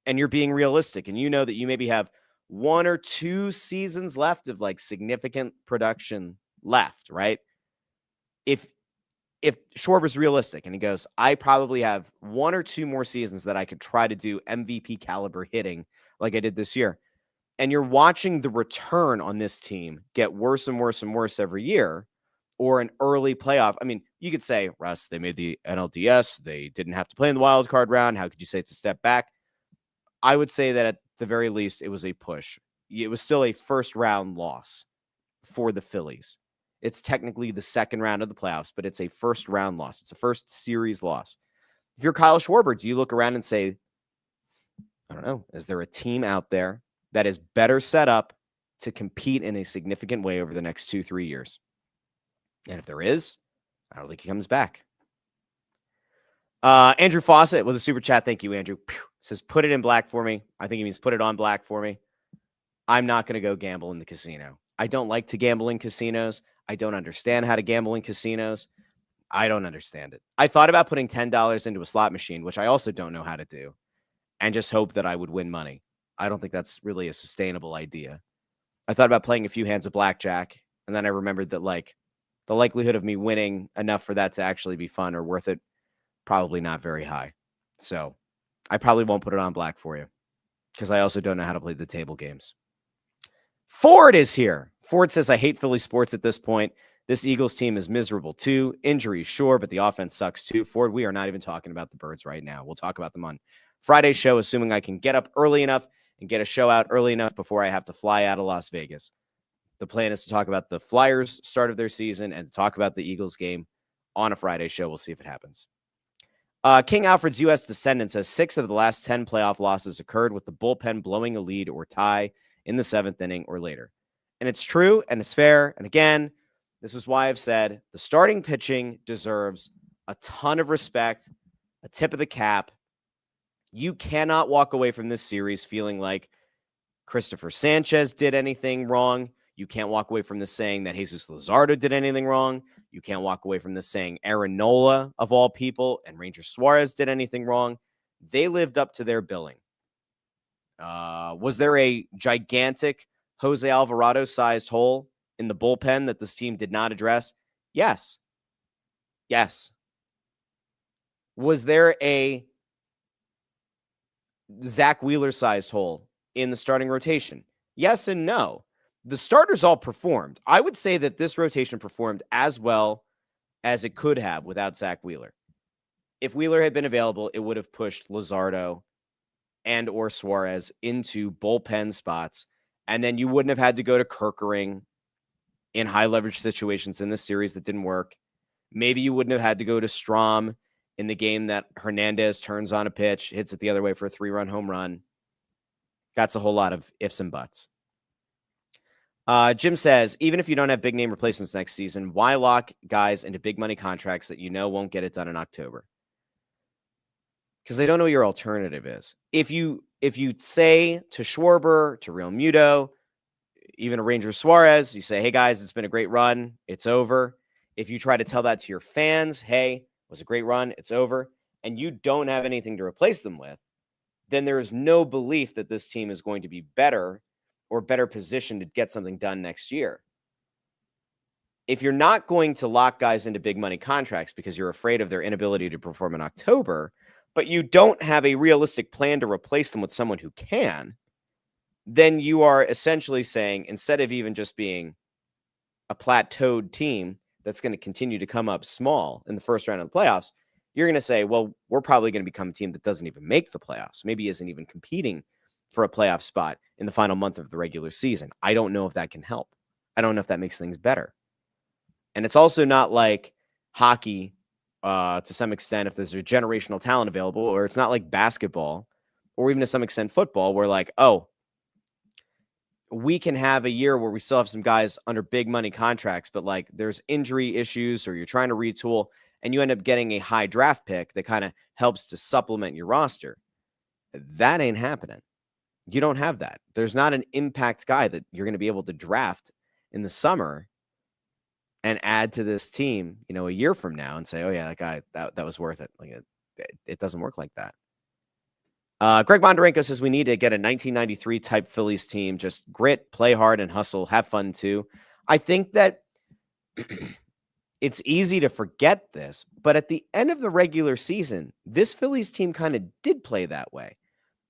and you're being realistic and you know that you maybe have 1 or 2 seasons left of like significant production left, right? If Schwarber's realistic and he goes, I probably have 1 or 2 more seasons that I could try to do MVP caliber hitting like I did this year. And you're watching the return on this team get worse and worse and worse every year, or an early playoff. I mean, you could say, Russ, they made the NLDS. They didn't have to play in the wild card round. How could you say it's a step back? I would say that at the very least, it was a push. It was still a first round loss for the Phillies. It's technically the second round of the playoffs, but it's a first round loss. It's a first series loss. If you're Kyle Schwarber, do you look around and say, I don't know, is there a team out there that is better set up to compete in a significant way over the next 2-3 years? And if there is, I don't think he comes back. Andrew Fawcett with a super chat. Thank you, Andrew. Says, put it in black for me. I think he means put it on black for me. I'm not going to go gamble in the casino. I don't like to gamble in casinos. I don't understand how to gamble in casinos. I don't understand it. I thought about putting $10 into a slot machine, which I also don't know how to do, and just hope that I would win money. I don't think that's really a sustainable idea. I thought about playing a few hands of blackjack, and then I remembered that, like, the likelihood of me winning enough for that to actually be fun or worth it, probably not very high. So I probably won't put it on black for you because I also don't know how to play the table games. Ford is here. Ford says, I hate Philly sports at this point. This Eagles team is miserable too. Injuries, sure, but the offense sucks too. Ford, we are not even talking about the Birds right now. We'll talk about them on Friday's show, assuming I can get up early enough and get a show out early enough before I have to fly out of Las Vegas. The plan is to talk about the Flyers' start of their season and to talk about the Eagles game on a Friday show. We'll see if it happens. King Alfred's U.S. descendant says 6 of the last 10 playoff losses occurred with the bullpen blowing a lead or tie in the 7th inning or later. And it's true and it's fair. And again, this is why I've said the starting pitching deserves a ton of respect, a tip of the cap. You cannot walk away from this series feeling like Christopher Sanchez did anything wrong. You can't walk away from this saying that Jesus Luzardo did anything wrong. You can't walk away from this saying Aaron Nola, of all people, and Ranger Suarez did anything wrong. They lived up to their billing. Was there a gigantic Jose Alvarado-sized hole in the bullpen that this team did not address? Yes. Yes. Was there a Zach Wheeler-sized hole in the starting rotation? Yes and no. The starters all performed. I would say that this rotation performed as well as it could have without Zach Wheeler. If Wheeler had been available, it would have pushed Luzardo and or Suarez into bullpen spots, and then you wouldn't have had to go to Kerkering in high leverage situations in this series that didn't work. Maybe you wouldn't have had to go to Strom in the game that Hernandez turns on a pitch, hits it the other way for a 3-run home run. That's a whole lot of ifs and buts. Jim says, even if you don't have big name replacements next season, why lock guys into big money contracts that you know won't get it done in October? Because they don't know what your alternative is. If you say to Schwarber, to Real Muto, even a Ranger Suarez, you say, hey guys, it's been a great run. It's over. If you try to tell that to your fans, hey, it was a great run. It's over. And you don't have anything to replace them with, then there is no belief that this team is going to be better or better positioned to get something done next year. If you're not going to lock guys into big money contracts because you're afraid of their inability to perform in October, but you don't have a realistic plan to replace them with someone who can, then you are essentially saying, instead of even just being a plateaued team that's going to continue to come up small in the first round of the playoffs, you're going to say, well, we're probably going to become a team that doesn't even make the playoffs, maybe isn't even competing for a playoff spot in the final month of the regular season. I don't know if that can help. I don't know if that makes things better. And it's also not like hockey, to some extent, if there's a generational talent available, or it's not like basketball, or even to some extent football, where like, oh, we can have a year where we still have some guys under big money contracts, but like there's injury issues or you're trying to retool and you end up getting a high draft pick that kind of helps to supplement your roster. That ain't happening. You don't have that. There's not an impact guy that you're going to be able to draft in the summer and add to this team, you know, a year from now and say, oh yeah, that guy, that was worth it. Like it doesn't work like that. Greg Bondarenko says we need to get a 1993 type Phillies team. Just grit, play hard, and hustle. Have fun too. I think that it's easy to forget this, but at the end of the regular season, this Phillies team kind of did play that way.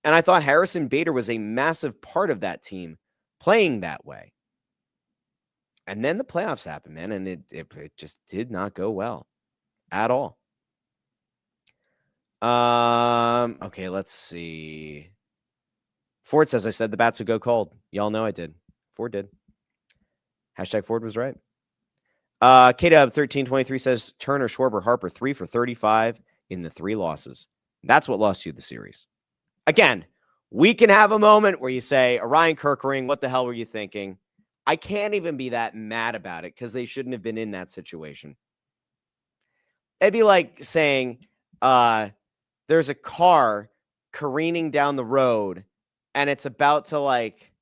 And I thought Harrison Bader was a massive part of that team playing that way. And then the playoffs happened, man, and it just did not go well at all. Okay, let's see. Ford says I said the bats would go cold. Y'all know I did. Ford did. Hashtag Ford was right. KW1323 says Turner, Schwarber, Harper 3 for 35 in the 3 losses. That's what lost you the series. Again, we can have a moment where you say, Orion Kerkering, what the hell were you thinking? I can't even be that mad about it because they shouldn't have been in that situation. It'd be like saying, there's a car careening down the road and it's about to like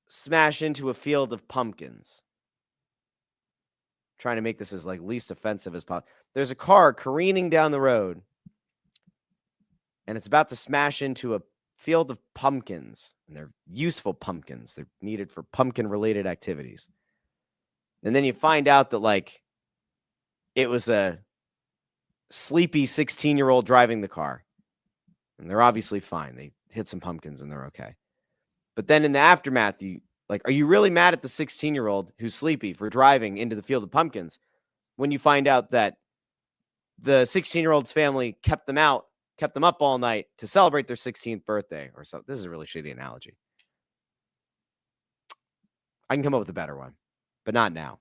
smash into a field of pumpkins. I'm trying to make this as like least offensive as possible. There's a car careening down the road and it's about to smash into a field of pumpkins, and they're useful pumpkins. They're needed for pumpkin related activities. And then you find out that like it was a sleepy 16-year-old driving the car. And they're obviously fine. They hit some pumpkins and they're okay. But then in the aftermath, are you really mad at the 16-year-old who's sleepy for driving into the field of pumpkins when you find out that the 16-year-old's family kept them up all night to celebrate their 16th birthday or something? This is a really shitty analogy. I can come up with a better one, but not now.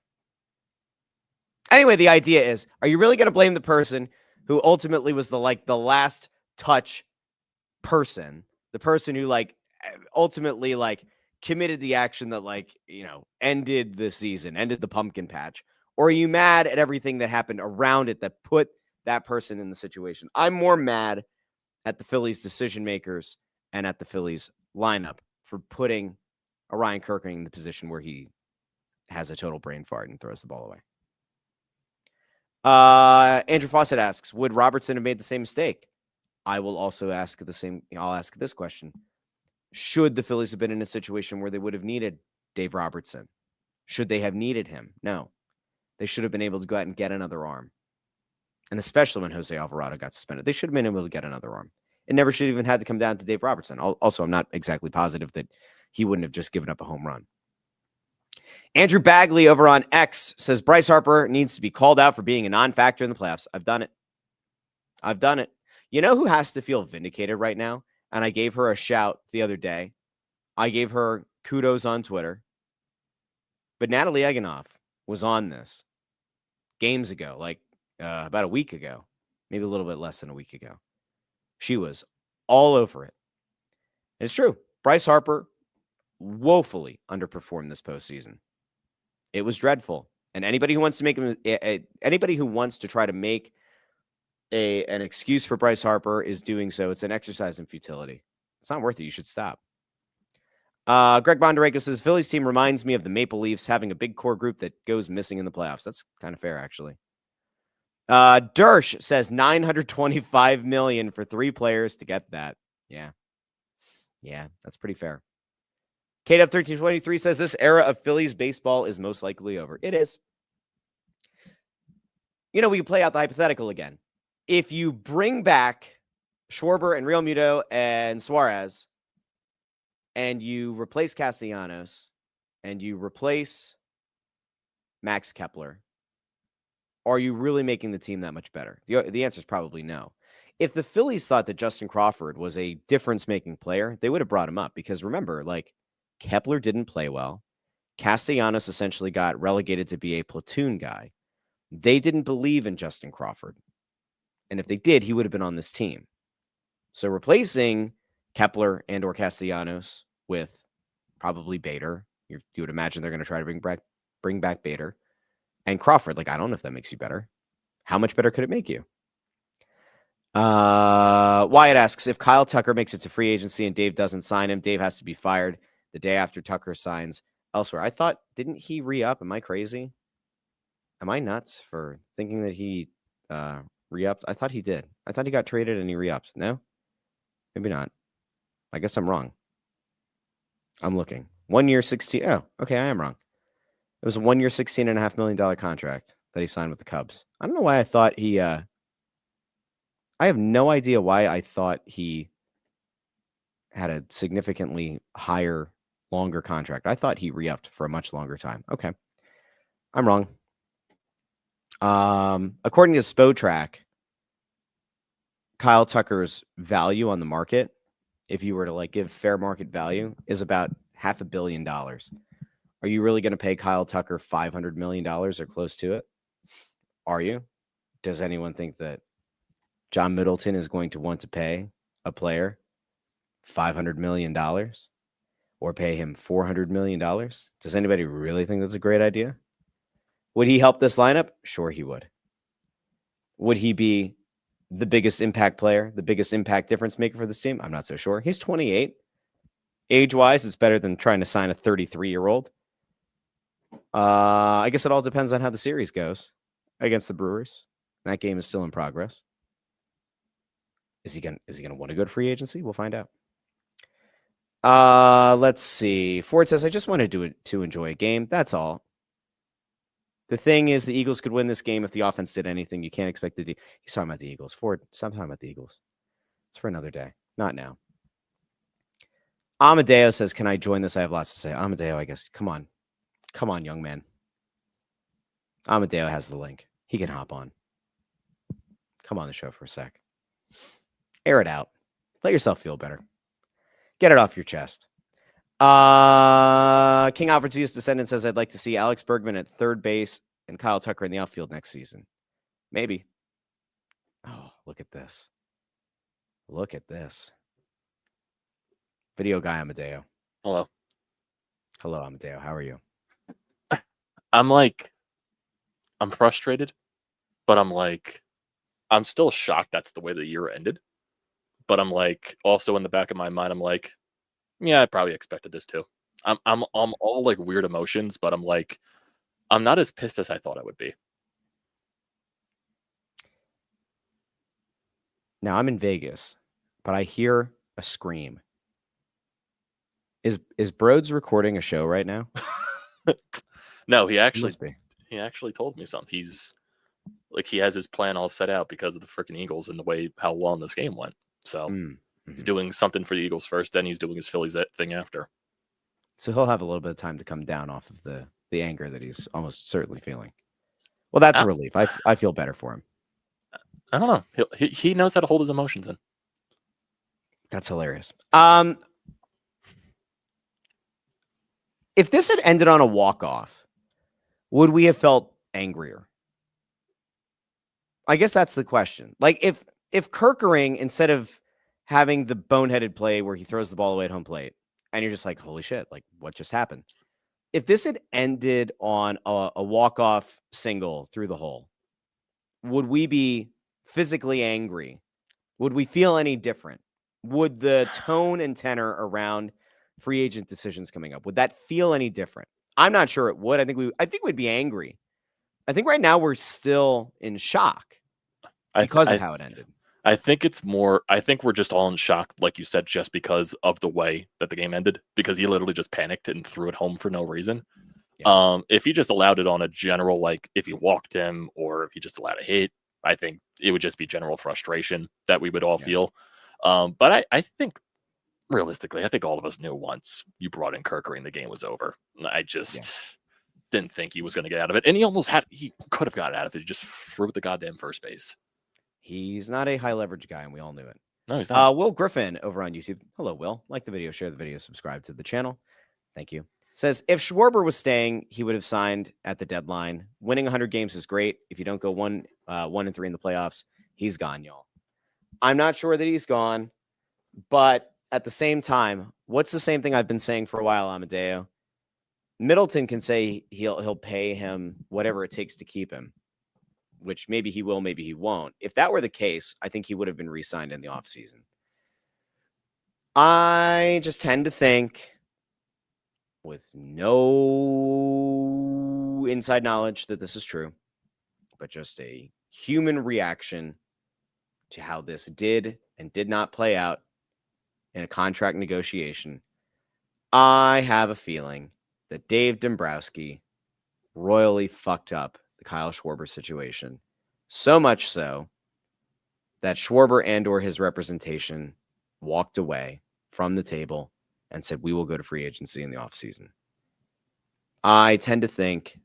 Anyway, the idea is, are you really going to blame the person who ultimately was the last touch person, the person who ultimately committed the action that ended the season, ended the pumpkin patch? Or are you mad at everything that happened around it that put that person in the situation? I'm more mad at the Phillies decision makers and at the Phillies lineup for putting Orion Kerkering in the position where he has a total brain fart and throws the ball away. Andrew Fawcett asks, would Robertson have made the same mistake? I will also ask I'll ask this question. Should the Phillies have been in a situation where they would have needed Dave Robertson? Should they have needed him? No. They should have been able to go out and get another arm. And especially when Jose Alvarado got suspended, they should have been able to get another arm. It never should have even had to come down to Dave Robertson. Also, I'm not exactly positive that he wouldn't have just given up a home run. Andrew Bagley over on X says Bryce Harper needs to be called out for being a non-factor in the playoffs. I've done it. You know who has to feel vindicated right now? And I gave her a shout the other day. I gave her kudos on Twitter. But Natalie Eganoff was on this games ago, like about a week ago, maybe a little bit less than a week ago. She was all over it. And it's true. Bryce Harper woefully underperformed this postseason. It was dreadful. And anybody who wants to make him, anybody who wants to try to make an excuse for Bryce Harper is doing so. It's an exercise in futility. It's not worth it. You should stop. Greg Bondarenko says, Phillies team reminds me of the Maple Leafs having a big core group that goes missing in the playoffs. That's kind of fair, actually. Dersh says $925 million for 3 players to get that. Yeah, that's pretty fair. KW1323 says this era of Phillies baseball is most likely over. It is. We can play out the hypothetical again. If you bring back Schwarber and Real Muto and Suarez, and you replace Castellanos, and you replace Max Kepler, are you really making the team that much better? The answer is probably no. If the Phillies thought that Justin Crawford was a difference-making player, they would have brought him up. Because remember, Kepler didn't play well. Castellanos essentially got relegated to be a platoon guy. They didn't believe in Justin Crawford. And if they did, he would have been on this team. So replacing Kepler and or Castellanos with probably Bader, you would imagine they're going to try to bring back Bader and Crawford. I don't know if that makes you better. How much better could it make you? Wyatt asks, if Kyle Tucker makes it to free agency and Dave doesn't sign him, Dave has to be fired the day after Tucker signs elsewhere. I thought, didn't he re-up? Am I crazy? Am I nuts for thinking that he re-upped? I thought he did. I thought he got traded and he re-upped. No? Maybe not. I guess I'm wrong. I'm looking. 1 year, 16. Oh, okay, I am wrong. It was a 1 year, $16.5 million contract that he signed with the Cubs. I don't know why I thought he. I have no idea why I thought he had a significantly higher, longer contract. I thought he re-upped for a much longer time. Okay, I'm wrong. According to Spotrac, Kyle Tucker's value on the market, if you were to give fair market value, is about $500 million. Are you really going to pay Kyle Tucker $500 million or close to it? Are you? Does anyone think that John Middleton is going to want to pay a player $500 million or pay him $400 million? Does anybody really think that's a great idea? Would he help this lineup? Sure, he would. Would he be the biggest impact player, the biggest impact difference maker for this team? I'm not so sure. He's 28. Age-wise, it's better than trying to sign a 33-year-old. I guess it all depends on how the series goes against the Brewers. That game is still in progress. Is he gonna want to go to free agency? We'll find out. Let's see. Ford says, I just wanted to enjoy a game. That's all. The thing is, the Eagles could win this game if the offense did anything. You can't expect he's talking about the Eagles. Ford, stop talking about the Eagles. It's for another day. Not now. Amadeo says, can I join this? I have lots to say. Amadeo, I guess. Come on. Come on, young man. Amadeo has the link. He can hop on. Come on the show for a sec. Air it out. Let yourself feel better. Get it off your chest. King Alfred's Descendant says, I'd like to see Alex Bergman at third base and Kyle Tucker in the outfield next season. Maybe. Oh, look at this. Look at this. Video guy Amadeo.
Hello.
Hello, Amadeo. How are you?
I'm frustrated, but I'm still shocked that's the way the year ended. But I'm also in the back of my mind, I'm yeah, I probably expected this too. I'm all like weird emotions, but I'm like, I'm not as pissed as I thought I would be.
Now I'm in Vegas, but I hear a scream. Is Broads recording a show right now?
No, he
Must be.
actually told me something. He's like, he has his plan all set out because of the freaking Eagles and the way how long this game went. So he's doing something for the Eagles first, then he's doing his Phillies thing after.
So he'll have a little bit of time to come down off of the anger that he's almost certainly feeling. Well, that's a relief. I feel better for him.
I don't know. He knows how to hold his emotions in.
That's hilarious. If this had ended on a walk-off, would we have felt angrier? I guess that's the question. Like if Kerkering, instead of having the boneheaded play where he throws the ball away at home plate, and you're just like, holy shit, like what just happened? If this had ended on a walk-off single through the hole, would we be physically angry? Would we feel any different? Would the tone and tenor around free agent decisions coming up, would that feel any different? I'm not sure it would. I think we'd be angry. I think right now we're still in shock because of how it ended.
I think it's more, I think we're just all in shock, like you said, just because of the way that the game ended, because he literally just panicked and threw it home for no reason. Yeah. If he just allowed it on a general, like if he walked him or if he just allowed a hit, I think it would just be general frustration that we would all feel. But I think realistically, I think all of us knew once you brought in Kerkering, the game was over. I just didn't think he was going to get out of it. And he could have got out of it. He just threw the goddamn first base.
He's not a high leverage guy, and we all knew it.
No, he's not.
Will Griffin over on YouTube. Hello, Will. Like the video, share the video, subscribe to the channel. Thank you. Says, if Schwarber was staying, he would have signed at the deadline. Winning 100 games is great. If you don't go 1-3 in the playoffs, he's gone, y'all. I'm not sure that he's gone, but at the same time, what's the same thing I've been saying for a while, Amadeo? Middleton can say he'll pay him whatever it takes to keep him, which maybe he will, maybe he won't. If that were the case, I think he would have been re-signed in the offseason. I just tend to think, with no inside knowledge that this is true, but just a human reaction to how this did and did not play out in a contract negotiation, I have a feeling that Dave Dombrowski royally fucked up the Kyle Schwarber situation. So much so that Schwarber and or his representation walked away from the table and said, we will go to free agency in the offseason. I tend to think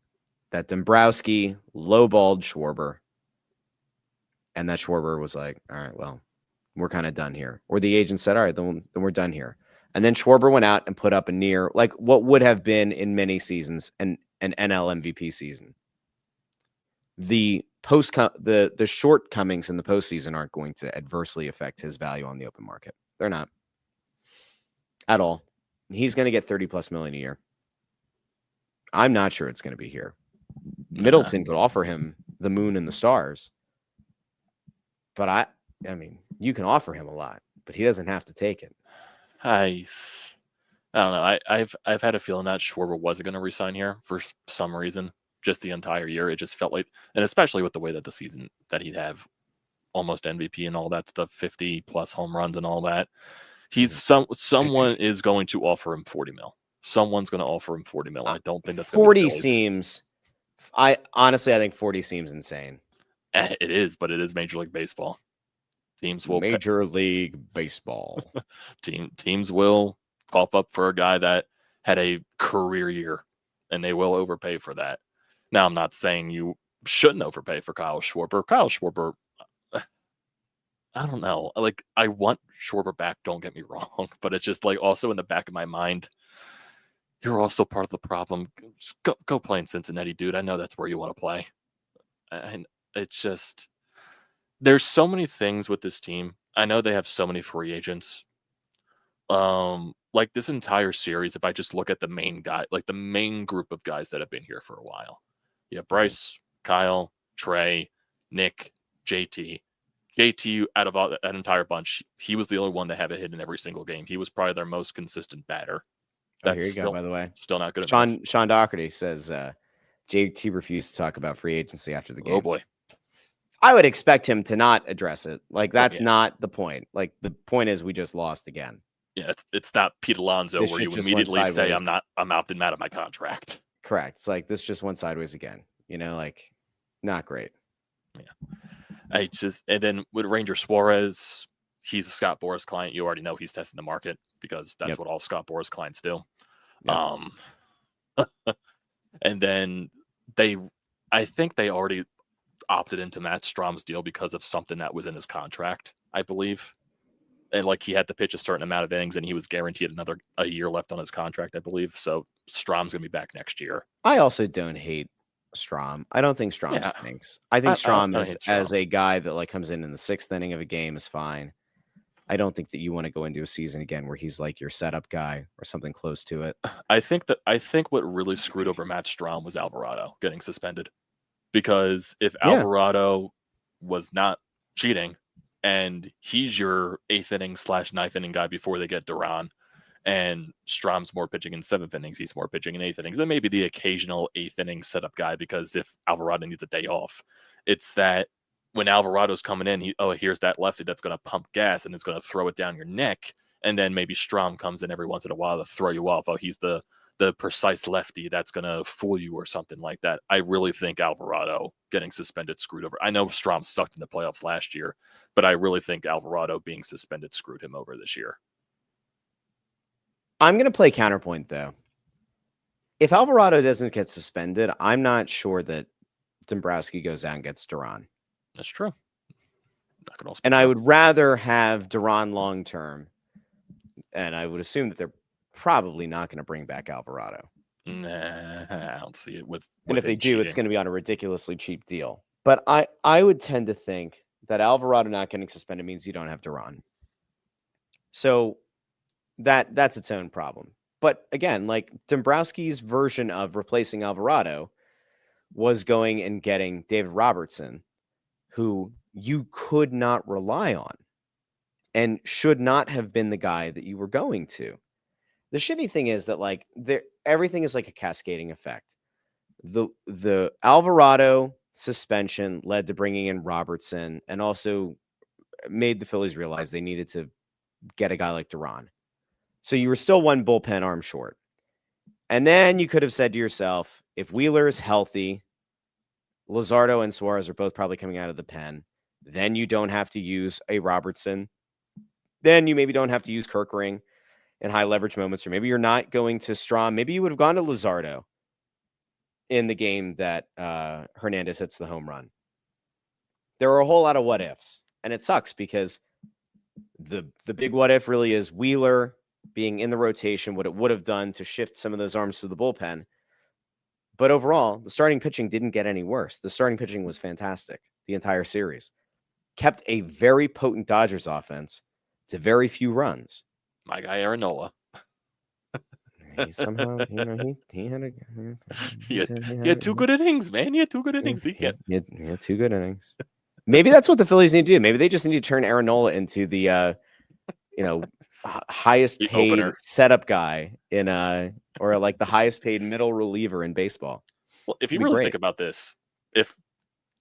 that Dombrowski lowballed Schwarber, and that Schwarber was like, all right, well, we're kind of done here. Or the agent said, all right, then we're done here. And then Schwarber went out and put up a near, like what would have been in many seasons, an NL MVP season. The shortcomings in the postseason aren't going to adversely affect his value on the open market. They're not at all. He's going to get 30 plus million a year. I'm not sure it's going to be here. Middleton could offer him the moon and the stars, but I mean, you can offer him a lot, but he doesn't have to take it.
I don't know. I've had a feeling that Schwarber wasn't going to resign here for some reason. Just the entire year, it just felt like, and especially with the way that the season that he'd have almost MVP and all that stuff, 50 plus home runs and all that. Someone is going to offer him 40 mil. Someone's going to offer him 40 mil. I don't think that's
40 seems. I think 40 seems insane.
It is, but it is Major League Baseball. Teams will
League Baseball.
Teams will cough up for a guy that had a career year, and they will overpay for that. Now, I'm not saying you shouldn't overpay for Kyle Schwarber. Kyle Schwarber, I don't know. Like, I want Schwarber back, don't get me wrong, but it's just like also in the back of my mind, you're also part of the problem. Just go play in Cincinnati, dude. I know that's where you want to play. And it's just, there's so many things with this team. I know they have so many free agents. Like this entire series, if I just look at the main guy, like the main group of guys that have been here for a while. Yeah, Bryce, Kyle, Trey, Nick, JT. JT, out of that entire bunch, he was the only one to have a hit in every single game. He was probably their most consistent batter.
Oh, here you go, by the way.
Still not good enough.
Sean Doherty says JT refused to talk about free agency after the game.
Oh, boy.
I would expect him to not address it. Like, that's not the point. Like, the point is we just lost again.
Yeah, it's not Pete Alonso where you immediately say I'm opting out of my contract.
Correct. It's like this just went sideways again. Like not great.
Yeah. And then with Ranger Suarez, he's a Scott Boras client. You already know he's testing the market because that's what all Scott Boras clients do. Yep. And then I think they already opted into Matt Strom's deal because of something that was in his contract, I believe. And like he had to pitch a certain amount of innings and he was guaranteed a year left on his contract, I believe. So Strom's going to be back next year.
I also don't hate Strom. I don't think Strom stinks. I think Strom as a guy that like comes in the 6th inning of a game is fine. I don't think that you want to go into a season again where he's like your setup guy or something close to it.
I think what really screwed over Matt Strom was Alvarado getting suspended. Because if Alvarado was not cheating and he's your 8th inning / 9th inning guy before they get Duran, and Strom's more pitching in 7th innings, he's more pitching in 8th innings, then maybe the occasional 8th inning setup guy, because if Alvarado needs a day off, it's that when Alvarado's coming in, here's that lefty that's going to pump gas and it's going to throw it down your neck, and then maybe Strom comes in every once in a while to throw you off. Oh, he's the precise lefty that's going to fool you or something like that. I really think Alvarado getting suspended screwed over. I know Strom sucked in the playoffs last year, but I really think Alvarado being suspended screwed him over this year.
I'm going to play counterpoint, though. If Alvarado doesn't get suspended, I'm not sure that Dombrowski goes out and gets Duran.
That's true.
And I would rather have Duran long-term, and I would assume that they're probably not going to bring back Alvarado.
Nah, I don't see it with
and if they do, it's going to be on a ridiculously cheap deal. But I would tend to think that Alvarado not getting suspended means you don't have Duran. So that's its own problem. But again, like Dombrowski's version of replacing Alvarado was going and getting David Robertson, who you could not rely on and should not have been the guy that you were going to. The shitty thing is that like everything is like a cascading effect. The Alvarado suspension led to bringing in Robertson and also made the Phillies realize they needed to get a guy like Duran. So you were still one bullpen arm short. And then you could have said to yourself, if Wheeler is healthy, Luzardo and Suarez are both probably coming out of the pen, then you don't have to use a Robertson. Then you maybe don't have to use Kerkering in high leverage moments, or maybe you're not going to Strom. Maybe you would have gone to Luzardo in the game that Hernandez hits the home run. There are a whole lot of what ifs, and it sucks because the big what if really is Wheeler being in the rotation, what it would have done to shift some of those arms to the bullpen. But overall, the starting pitching didn't get any worse. The starting pitching was fantastic the entire series. Kept a very potent Dodgers offense to very few runs.
My guy Aaron Nola.
He somehow, he
had 2 good innings, man. He had 2 good innings. He had
2 good innings. Maybe that's what the Phillies need to do. Maybe they just need to turn Aaron Nola into the highest paid
opener
setup guy or like the highest paid middle reliever in baseball.
Well, if you really think about this, if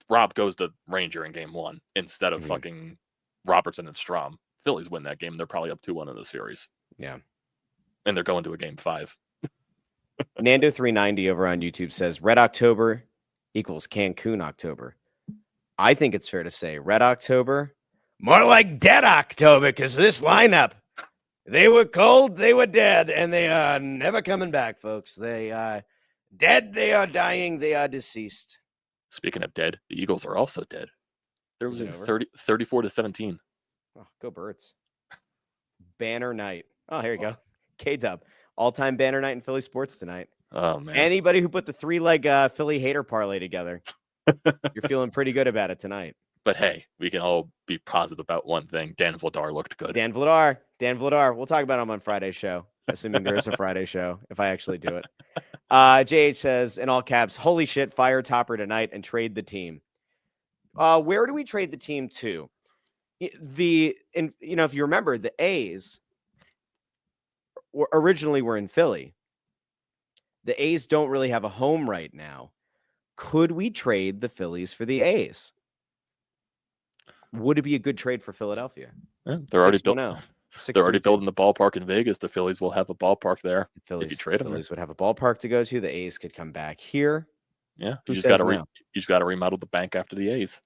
Rob goes to Ranger in game 1 instead of fucking Robertson and Strom, Phillies win that game. They're probably up 2-1 in the series.
Yeah.
And they're going to a game 5.
Nando 390 over on YouTube says Red October equals Cancun October. I think it's fair to say Red October, more like Dead October, because this lineup, they were cold, they were dead, and they are never coming back, folks. They are dead, they are dying, they are deceased.
Speaking of dead, the Eagles are also dead. They're losing 34-17.
Oh, go Birds. Banner night. Oh, here you go. K-Dub. All-time banner night in Philly sports tonight.
Oh, man.
Anybody who put the 3-leg Philly hater parlay together, you're feeling pretty good about it tonight.
But hey, we can all be positive about one thing. Dan Vladar looked good.
Dan Vladar. We'll talk about him on Friday's show, assuming there is a Friday show, if I actually do it. JH says, in all caps, holy shit, fire Topper tonight and trade the team. Where do we trade the team to? If you remember, the A's originally were in Philly. The A's don't really have a home right now. Could we trade the Phillies for the A's? Would it be a good trade for Philadelphia?
Yeah, they're already built.
610.
They're already building the ballpark in Vegas. The Phillies will have a ballpark there. If you trade them,
Phillies would have a ballpark to go to. The A's could come back here.
Yeah,
Who
you just
says
got to
no?
you just got to remodel the bank after the A's.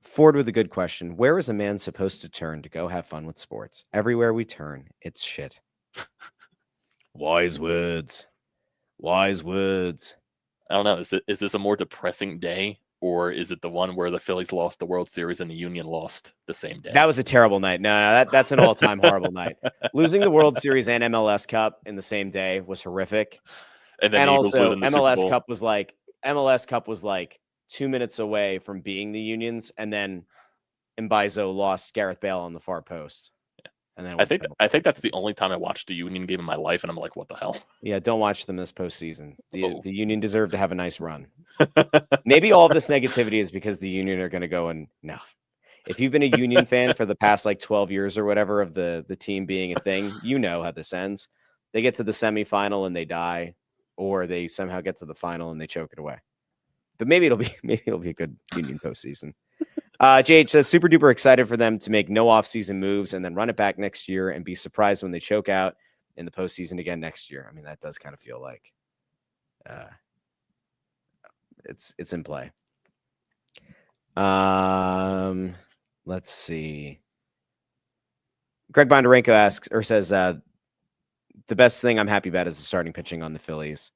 Ford with a good question. Where is a man supposed to turn to go have fun with sports? Everywhere we turn, it's shit. Wise words. Wise words.
I don't know. Is this a more depressing day, or is it the one where the Phillies lost the World Series and the Union lost the same day?
That was a terrible night. No, that's an all-time horrible night. Losing the World Series and MLS Cup in the same day was horrific.
And then
also, MLS Cup was like 2 minutes away from being the Union's, and then Mbaizo lost Gareth Bale on the far post.
Yeah.
And then
I think that's the only time I watched a Union game in my life, and I'm like, what the hell?
Yeah, don't watch them this postseason. The Union deserve to have a nice run. Maybe all of this negativity is because the Union are going to go and no. If you've been a Union fan for the past like 12 years or whatever of the team being a thing, you know how this ends. They get to the semifinal and they die, or they somehow get to the final and they choke it away. But maybe it'll be a good Union postseason. JH says super duper excited for them to make no offseason moves and then run it back next year and be surprised when they choke out in the postseason again next year. I mean, that does kind of feel like it's in play. Let's see. Greg Bondarenko asks or says the best thing I'm happy about is the starting pitching on the Phillies,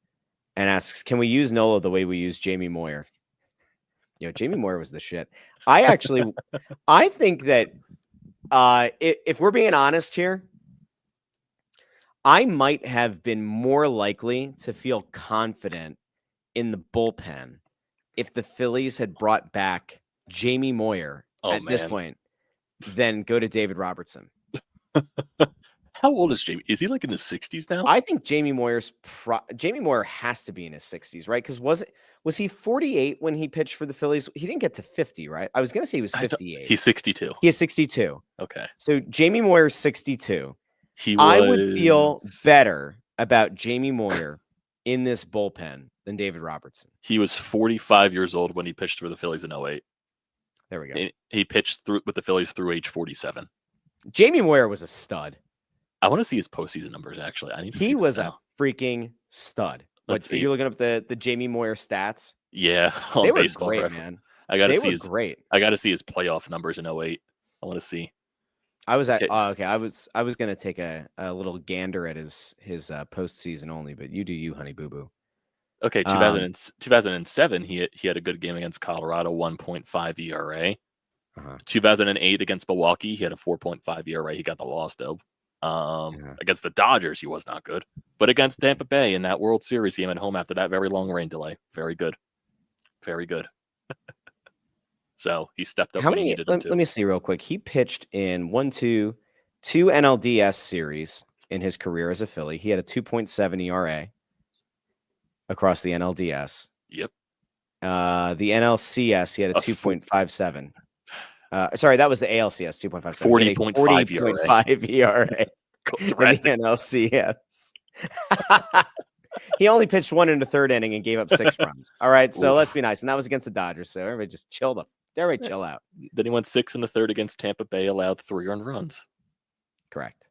and asks, can we use Nola the way we use Jamie Moyer? Jamie Moyer was the shit. I think that if we're being honest here, I might have been more likely to feel confident in the bullpen if the Phillies had brought back Jamie Moyer this point than go to David Robertson.
How old is Jamie? Is he like in his 60s now?
I think Jamie Moyer has to be in his 60s, right? Because was he 48 when he pitched for the Phillies? He didn't get to 50, right? I was going to say he was 58.
He's 62.
He is 62.
Okay.
So Jamie Moyer's 62. I would feel better about Jamie Moyer in this bullpen than David Robertson.
He was 45 years old when he pitched for the Phillies in 08.
There we go.
And he pitched with the Phillies through age 47.
Jamie Moyer was a stud.
I want to see his postseason numbers, actually.
He was a freaking stud. You're looking up the Jamie Moyer stats?
Yeah.
They were great, man.
I got to see his playoff numbers in 08. I want to see.
I was at okay. I was gonna take a little gander at his postseason only, but you do you, honey boo boo.
Okay, 2007, he had a good game against Colorado, 1.5 ERA. 2008 against Milwaukee, he had a 4.5 ERA. He got the loss though. Against the Dodgers, he was not good, but against Tampa Bay in that World Series game at home after that very long rain delay, very good, very good. So he stepped up when he needed him to.
Let me see real quick. He pitched in two NLDS series in his career as a Philly. He had a 2.7 ERA across the NLDS.
Yep.
The NLCS, he had a 2.57. Sorry, that was the ALCS, 2.57.
40.5
ERA. The NLCS. He only pitched 1 in the third inning and gave up 6 runs. All right, so let's be nice. And that was against the Dodgers. So everybody just chill out.
Then he went 6 in the third against Tampa Bay, allowed 3 earned runs.
Correct.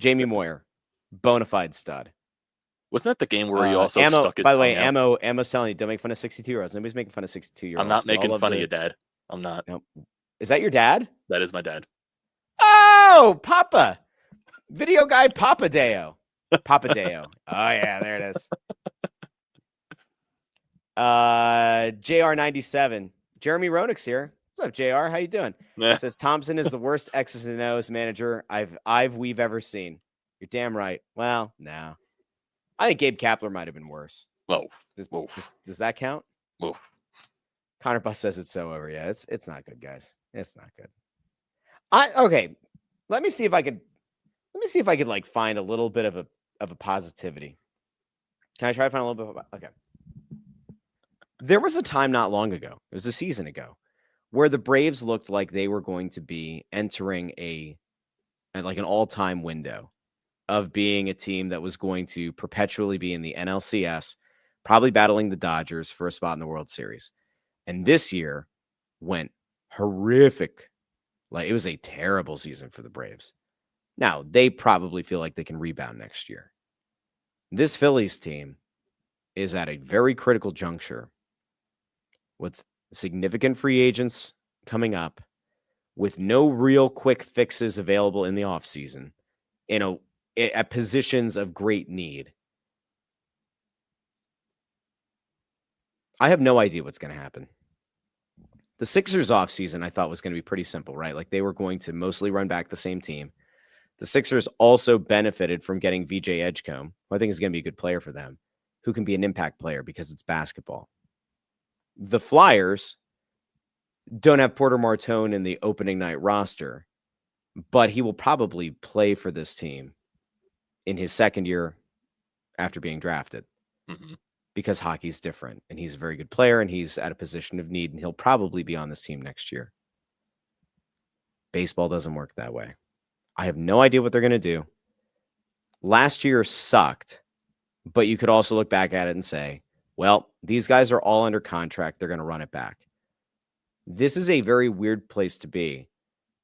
Jamie Moyer, bona fide stud.
Wasn't that the game where he also stuck his
By the way,
out?
Ammo's telling you, don't make fun of 62-year-olds. Nobody's making fun of 62-year-olds.
I'm not making fun of you, Dad. I'm not.
No. Is that your dad?
That is my dad.
Oh, Papa. Video guy Papa Deo. Papa Deo. Oh, yeah, there it is. JR97. Jeremy Roenick's here. What's up, JR? How you doing? Says Thompson is the worst X's and O's manager we've ever seen. You're damn right. Well, no. I think Gabe Kapler might have been worse.
Whoa.
Does that count?
Whoa.
Connor Bus says it's so over. Yeah, it's not good, guys. It's not good. Okay. Let me see if I could like find a little bit of a positivity. Can I try to find a little bit okay. There was a time not long ago, it was a season ago, where the Braves looked like they were going to be entering an all-time window. of being a team that was going to perpetually be in the NLCS, probably battling the Dodgers for a spot in the World Series. And this year went horrific. Like, it was a terrible season for the Braves. Now, they probably feel like they can rebound next year. This Phillies team is at a very critical juncture with significant free agents coming up, with no real quick fixes available in the offseason, at positions of great need. I have no idea what's going to happen. The Sixers offseason I thought was going to be pretty simple, right? Like, they were going to mostly run back the same team. The Sixers also benefited from getting VJ Edgecombe, who I think is going to be a good player for them, who can be an impact player because it's basketball. The Flyers don't have Porter Martone in the opening night roster, but he will probably play for this team in his second year after being drafted, because hockey's different, and he's a very good player, and he's at a position of need, and he'll probably be on this team next year. Baseball doesn't work that way. I have no idea what they're going to do. Last year sucked, but you could also look back at it and say, well, these guys are all under contract. They're going to run it back. This is a very weird place to be,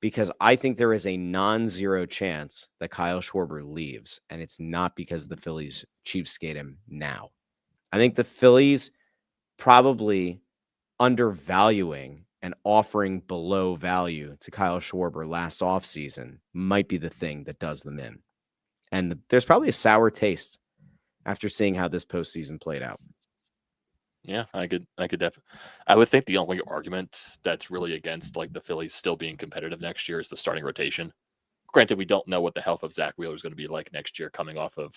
because I think there is a non-zero chance that Kyle Schwarber leaves, and it's not because the Phillies cheapskate him now. I think the Phillies probably undervaluing and offering below value to Kyle Schwarber last offseason might be the thing that does them in. And there's probably a sour taste after seeing how this postseason played out.
Yeah, I could definitely. I would think the only argument that's really against like the Phillies still being competitive next year is the starting rotation. Granted, we don't know what the health of Zach Wheeler is going to be like next year, coming off of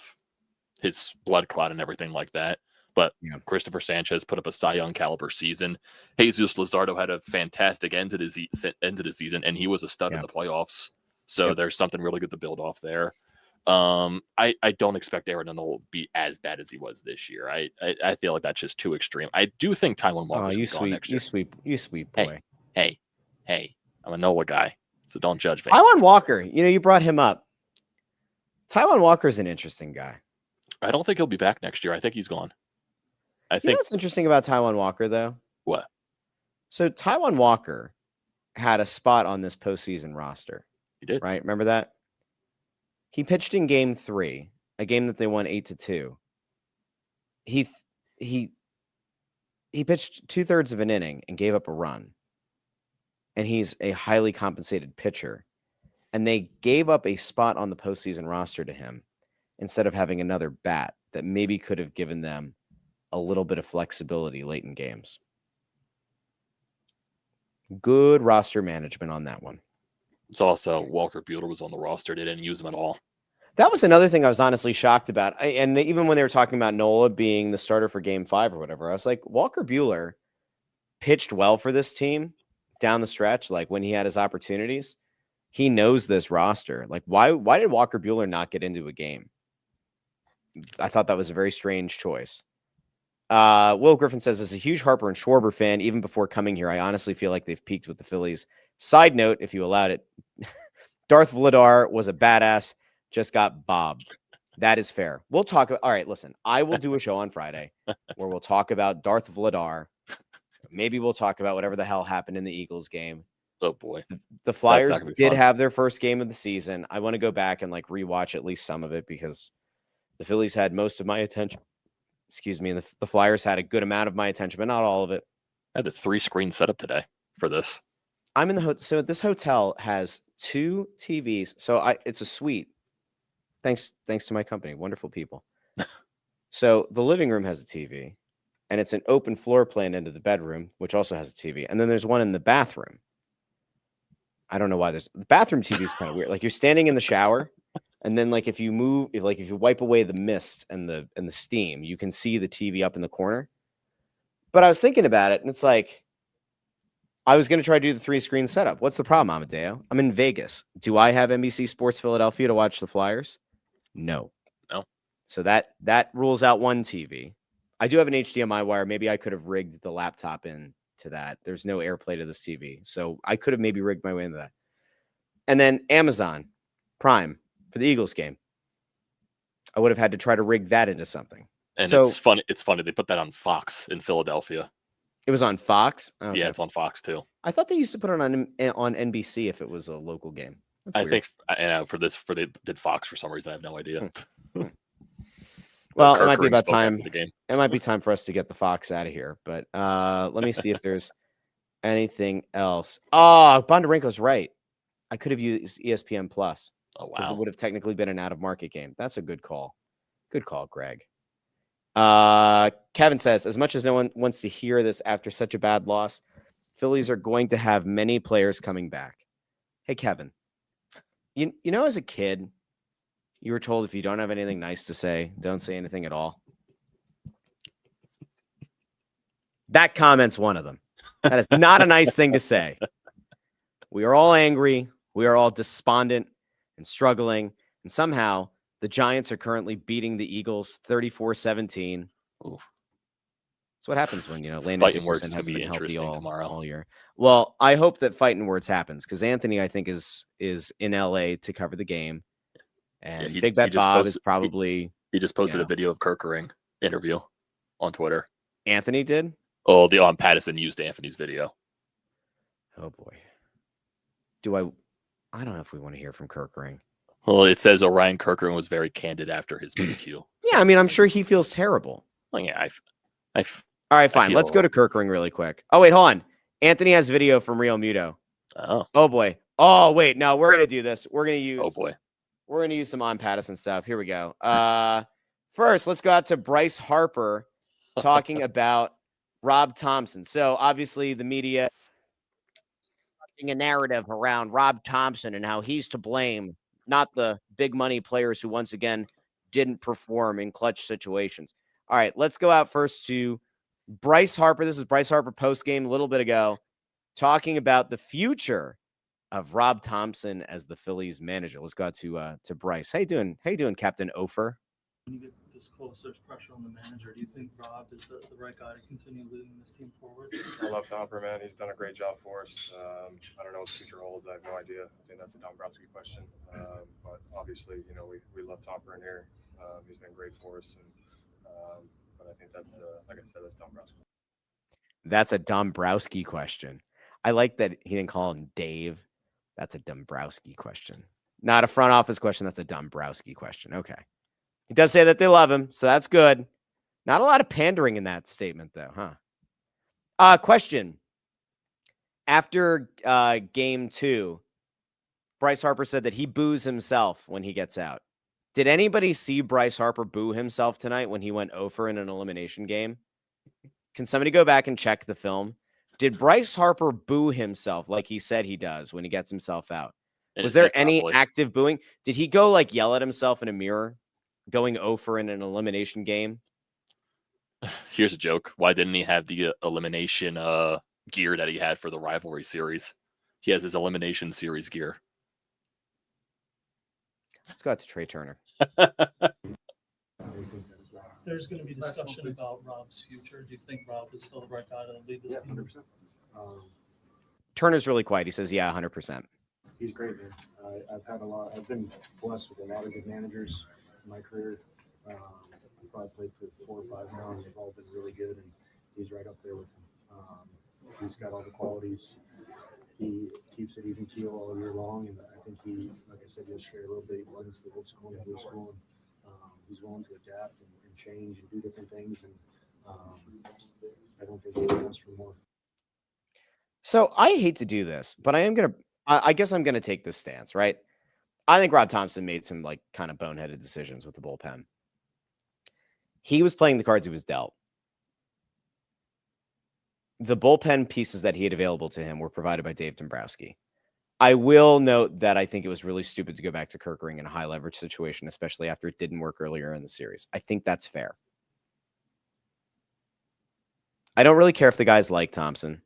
his blood clot and everything like that. But Christopher Sanchez put up a Cy Young caliber season. Jesus Luzardo had a fantastic end to the season, and he was a stud in the playoffs. So there's something really good to build off there. I don't expect Aaron Nola to be as bad as he was this year. I feel like that's just too extreme. I do think Taijuan Walker's going to be gone next year.
You sweet boy.
Hey, I'm a Nola guy, so don't judge me.
Taijuan Walker, you brought him up. Taijuan Walker's an interesting guy.
I don't think he'll be back next year. I think he's gone. I think.
You know what's interesting about Taijuan Walker, though?
What?
So Taijuan Walker had a spot on this postseason roster.
He did,
right? Remember that? He pitched in Game 3, a game that they won 8-2. He pitched 2/3 of an inning and gave up a run. And he's a highly compensated pitcher. And they gave up a spot on the postseason roster to him instead of having another bat that maybe could have given them a little bit of flexibility late in games. Good roster management on that one.
It's also Walker Buehler was on the roster. They didn't use him at all.
That was another thing I was honestly shocked about. And even when they were talking about Nola being the starter for Game 5 or whatever, I was like, Walker Buehler pitched well for this team down the stretch, like when he had his opportunities. He knows this roster. Like, why did Walker Buehler not get into a game? I thought that was a very strange choice. Will Griffin says, as a huge Harper and Schwarber fan, even before coming here, I honestly feel like they've peaked with the Phillies. Side note, if you allowed it, Darth Vladar was a badass, just got bobbed. That is fair. We'll talk about, all right, listen, I will do a show on Friday where we'll talk about Darth Vladar. Maybe we'll talk about whatever the hell happened in the Eagles game.
Oh boy.
The Flyers did have their first game of the season. I want to go back and like rewatch at least some of it because the Phillies had most of my attention. Excuse me. And the Flyers had a good amount of my attention, but not all of it.
I had a 3-screen setup today for this.
I'm in the hotel. So this hotel has 2 TVs. So it's a suite. Thanks to my company. Wonderful people. So the living room has a TV, and it's an open floor plan into the bedroom, which also has a TV. And then there's one in the bathroom. I don't know why the bathroom TV is kind of weird. Like, you're standing in the shower, and then like if you wipe away the mist and the steam, you can see the TV up in the corner. But I was thinking about it, and it's like, I was going to try to do the 3-screen setup. What's the problem, Amadeo? I'm in Vegas. Do I have NBC Sports Philadelphia to watch the Flyers? No. So that rules out one TV. I do have an HDMI wire. Maybe I could have rigged the laptop in to that. There's no AirPlay to this TV. So I could have maybe rigged my way into that. And then Amazon Prime for the Eagles game. I would have had to try to rig that into something.
And
so
it's funny. It's funny. They put that on Fox in Philadelphia.
it was on Fox. Okay.
Yeah, it's on Fox too.
I thought they used to put it on NBC if it was a local game. That's
I
weird.
think they did Fox for some reason. I have no idea.
Well, it might be about
spoke after
time.
the game.
It might be time for us to get the Fox out of here. But let me see if there's anything else. Oh, Bondarenko's right. I could have used ESPN Plus.
Oh
Because it
wow.
would have technically been an out-of-market game. That's a good call. Good call, Greg. Kevin says, as much as no one wants to hear this after such a bad loss, Phillies are going to have many players coming back. Hey, Kevin, you know, as a kid, you were told if you don't have anything nice to say, don't say anything at all. That comment's one of them. That is not a nice thing to say. We are all angry. We are all despondent and struggling. And somehow the Giants are currently beating the Eagles 34-17. That's what happens when, Landon
Phightin Words
Dickerson
is
hasn't
gonna be
been healthy
interesting tomorrow.
all year. Well, I hope that Phightin Words happens because Anthony, I think, is in LA to cover the game. And Big Bet Bob is probably...
He just posted a video of Kerkering interview on Twitter.
Anthony did?
Oh, Patterson used Anthony's video.
Oh, boy. I don't know if we want to hear from Kerkering.
Well, it says Orion Kerkering was very candid after his miscue.
Yeah, I mean, I'm sure he feels terrible.
Well, yeah,
all right, fine. Let's go to Kerkering really quick. Oh, wait, hold on. Anthony has video from Real Muto. Oh, boy. Oh, wait. No, we're going to do this. We're going to use...
Oh, boy.
We're going to use some on Patterson stuff. Here we go. First, let's go out to Bryce Harper talking about Rob Thompson. So, obviously, the media a narrative around Rob Thompson and how he's to blame, not the big money players who, once again, didn't perform in clutch situations. All right, let's go out first to Bryce Harper. This is Bryce Harper post-game a little bit ago, talking about the future of Rob Thompson as the Phillies manager. Let's go out to Bryce. How you doing? How you doing, Captain Ofer?
When you get this close, there's pressure on the manager. Do you think Rob is the right guy to continue leading this team forward?
I love Topper, man. He's done a great job for us. I don't know what the future holds. I have no idea. I think that's a Dombrowski question. But obviously, we love Topper in here. He's been great for us. But I think that's, like I said, that's Dombrowski.
That's a Dombrowski question. I like that he didn't call him Dave. That's a Dombrowski question. Not a front office question. That's a Dombrowski question. Okay. He does say that they love him, so that's good. Not a lot of pandering in that statement, though, huh? Question. After game 2, Bryce Harper said that he boos himself when he gets out. Did anybody see Bryce Harper boo himself tonight when he went 0 in an elimination game? Can somebody go back and check the film? Did Bryce Harper boo himself like he said he does when he gets himself out? Was there any active booing? Did he go yell at himself in a mirror going 0 in an elimination game?
Here's a joke. Why didn't he have the elimination gear that he had for the rivalry series? He has his elimination series gear.
Let's go out to Trey Turner.
There's going to be discussion about Rob's future. Do you think Rob is still the right guy to lead this team?
100%.
Turner's really quiet. He says, yeah, 100%.
He's great, man. I've been blessed with a lot of good managers in my career. I've probably played for 4 or 5 now, and they've all been really good, and he's right up there with them. He's got all the qualities. He keeps it even keel all year long, and I think he, like I said yesterday, a little bit blends the old school and new school, and he's willing to adapt and change and do different things, and I don't think he can ask for more.
So I hate to do this, but I guess I'm going to take this stance, right? I think Rob Thompson made some kind of boneheaded decisions with the bullpen. He was playing the cards he was dealt. The bullpen pieces that he had available to him were provided by Dave Dombrowski. I will note that I think it was really stupid to go back to Kerkering in a high leverage situation, especially after it didn't work earlier in the series. I think that's fair. I don't really care if the guys like Thompson.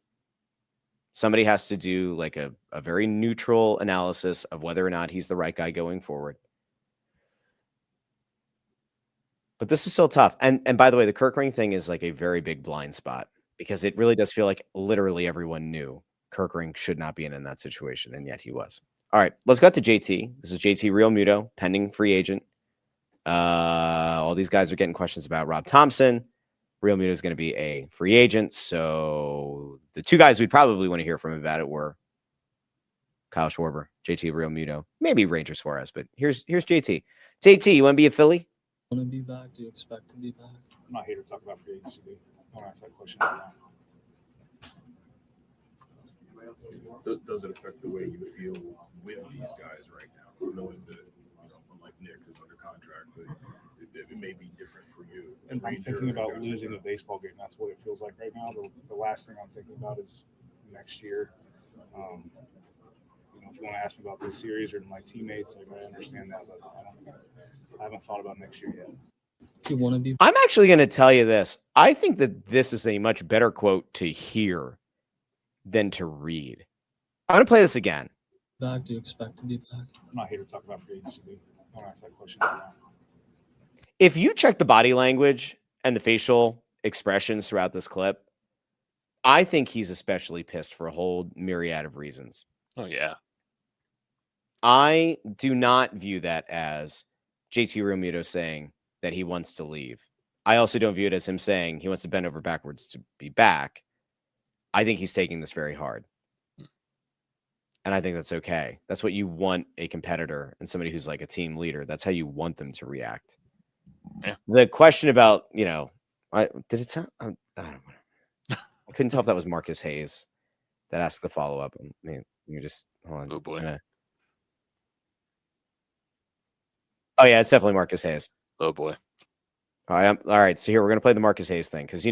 Somebody has to do a very neutral analysis of whether or not he's the right guy going forward. But this is still tough. And by the way, the Kerkering thing is a very big blind spot because it really does feel like literally everyone knew Kerkering should not be in that situation, and yet he was. All right, let's go to JT. This is JT Real Muto, pending free agent. All these guys are getting questions about Rob Thompson. Real Muto is going to be a free agent. So the two guys we'd probably want to hear from about it were Kyle Schwarber, JT Real Muto, maybe Ranger Suarez, but here's JT. JT, you want to be a Philly?
Want to be back? Do you expect to be back?
I'm not here to talk about free agency. Don't ask that question right now.
Does it affect the way you feel with these guys right now, knowing that, unlike Nick who's under contract, but it may be different for you?
And I'm thinking about losing a baseball game. That's what it feels like right now. The last thing I'm thinking about is next year. If you want to ask me about this series or my teammates, like I understand that, but I haven't thought about next year yet.
Do you want to be
I'm actually going to tell you this. I think that this is a much better quote to hear than to read. I'm going to play this again.
back? Do you expect to be back?
I'm not here to talk about free agency. Don't ask that question right now.
If you check the body language and the facial expressions throughout this clip, I think he's especially pissed for a whole myriad of reasons.
Oh, yeah.
I do not view that as JT Realmuto saying that he wants to leave. I also don't view it as him saying he wants to bend over backwards to be back. I think he's taking this very hard. And I think that's okay. That's what you want a competitor and somebody who's like a team leader. That's how you want them to react.
Yeah.
The question about, did it sound? I don't know. I couldn't tell if that was Marcus Hayes that asked the follow-up. I mean, you just, hold on.
Oh, boy.
Oh, yeah, it's definitely Marcus Hayes.
Oh, boy.
All right. So here we're going to play the Marcus Hayes thing. Cause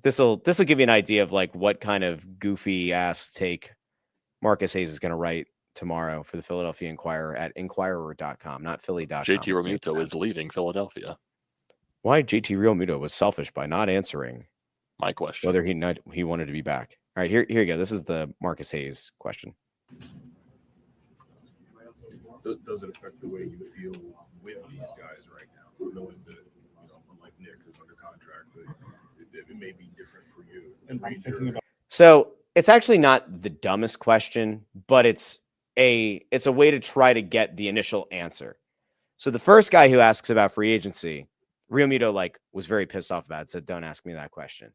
this will give you an idea of like what kind of goofy ass take Marcus Hayes is going to write tomorrow for the Philadelphia Inquirer at inquirer.com, not philly.com.
JT Realmuto is leaving Philadelphia.
Why JT Realmuto was selfish by not answering
My question.
whether he wanted to be back. All right, here you go. This is the Marcus Hayes question.
Does it affect the way you feel with these guys right now, knowing that, unlike Nick who's under contract, but it may be different for you?
And I'm thinking about
So it's actually not the dumbest question, but it's a way to try to get the initial answer. So the first guy who asks about free agency, Realmuto was very pissed off about it, said, don't ask me that question.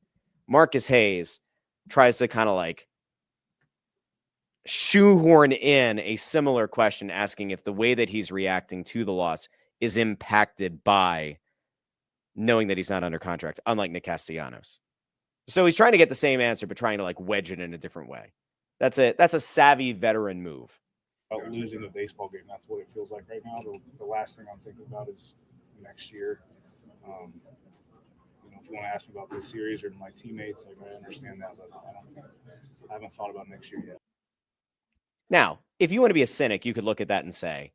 Marcus Hayes tries to kind of shoehorn in a similar question, asking if the way that he's reacting to the loss is impacted by knowing that he's not under contract, unlike Nick Castellanos. So he's trying to get the same answer, but trying to wedge it in a different way. That's a savvy veteran move.
losing a baseball game. That's what it feels like right now. The last thing I'm thinking about is next year. If you want to ask me about this series or my teammates, I understand that, but I haven't thought about next year yet.
Now, if you want to be a cynic, you could look at that and say,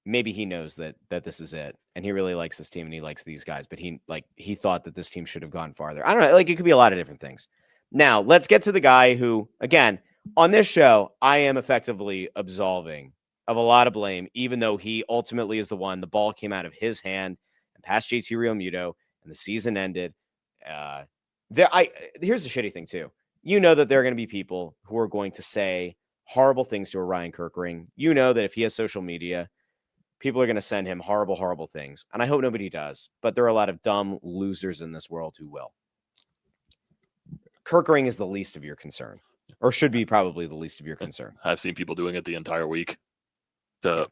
maybe he knows that this is it, and he really likes this team and he likes these guys, but he thought that this team should have gone farther. I don't know. It could be a lot of different things. Now, let's get to the guy who, again, on this show, I am effectively absolving of a lot of blame, even though he ultimately is the one. The ball came out of his hand and past JT Realmuto, and the season ended. Here's the shitty thing, too. You know that there are going to be people who are going to say horrible things to Orion Kerkering. You know that if he has social media, people are going to send him horrible, horrible things. And I hope nobody does. But there are a lot of dumb losers in this world who will. Kerkering is the least of your concern, or should be probably the least of your concern.
I've seen people doing it the entire week. The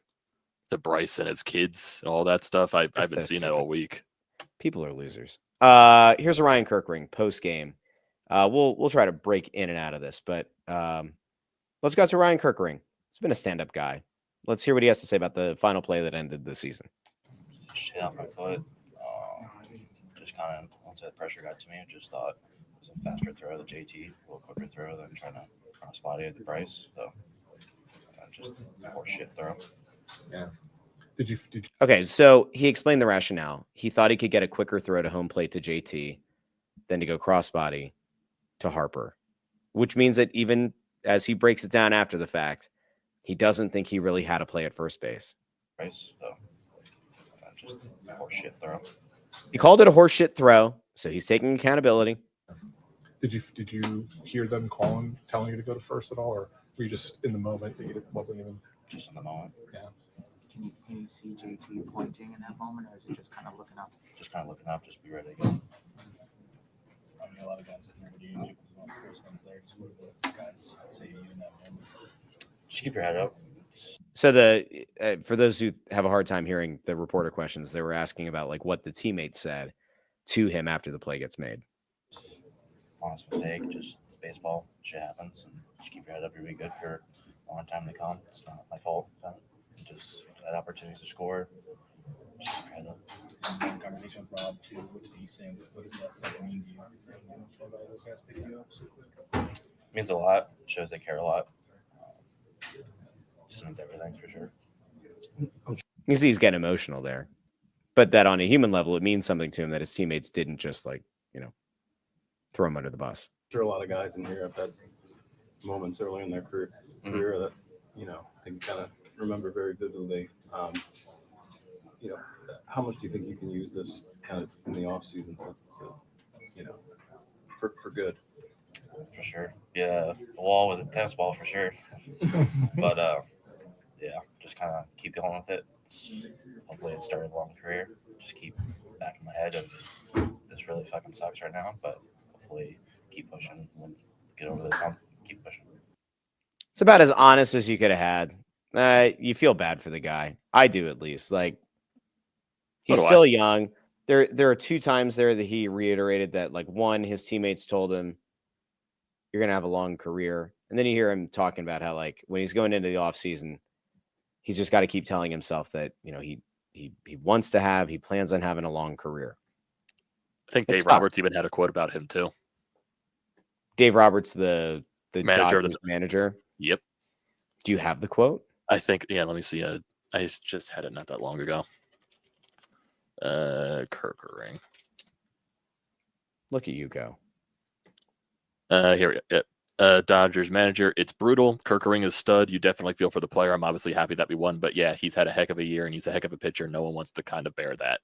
Bryce and his kids and all that stuff. I've been seeing it all week. People
are losers. Here's Orion Kerkering post game. We'll try to break in and out of this, but let's go to Orion Kerkering. He's been a stand-up guy. Let's hear what he has to say about the final play that ended the season.
Shit off my foot. Just kind of, once that pressure got to me, I just thought it was a faster throw to JT, a little quicker throw than trying to cross body at the Bryce. So just a horse shit throw.
Yeah.
Did you?
Okay, so he explained the rationale. He thought he could get a quicker throw to home plate to JT than to go crossbody to Harper, which means that even as he breaks it down after the fact, he doesn't think he really had a play at first base.
Bryce, so just a horse shit throw.
He called it a horse shit throw, so he's taking accountability.
Did you hear them telling you to go to first at all, or were you just in the moment? It wasn't even
just in the moment.
Yeah.
Can you see JT pointing in that moment, or is it just kind of looking up?
Just kind of looking up, just be ready to go.
I mean, a lot of guys in here, what do you do? One of the first ones there, just what do the guys say to you in that moment?
Just keep your head up.
So for those who have a hard time hearing the reporter questions, they were asking about like what the teammates said to him after the play gets made.
Honest mistake, just it's baseball. Shit happens, and just keep your head up. You'll be good for a long time to come. It's not my fault. Just had opportunities to score. Just keep your head up.
Conversation with Rob too. What did he say? What does that say mean to you? Those guys pick you up so quick.
It means a lot. It shows they care a lot. Just means everything for sure.
You see he's getting emotional there. But that on a human level, it means something to him that his teammates didn't just like, throw him under the bus.
Sure, a lot of guys in here have had moments early in their career that, they can kind of remember very vividly. How much do you think you can use this kind of in the off season to for good?
For sure. Yeah, a wall with a tennis ball for sure. But yeah, just kind of keep going with it. Hopefully it started a long career. Just keep back in my head of this really fucking sucks right now, but hopefully keep pushing and get over this hump. Keep pushing.
It's about as honest as you could have had. You feel bad for the guy. I do, at least. Like, he's still young. There are 2 times there that he reiterated that, like, one, his teammates told him, you're going to have a long career. And then you hear him talking about how, like, when he's going into the offseason, he's just got to keep telling himself that, he wants to have, he plans on having a long career.
I think Dave Roberts even had a quote about him too.
Dave Roberts, the
manager,
manager.
Yep.
Do you have the quote?
I think. Yeah. Let me see. I just had it not that long ago. Kerkering.
Look at you go.
Here we go. Dodgers manager. It's brutal. Kerkering is stud. You definitely feel for the player. I'm obviously happy that we won, but yeah, he's had a heck of a year and he's a heck of a pitcher. No one wants to kind of bear that.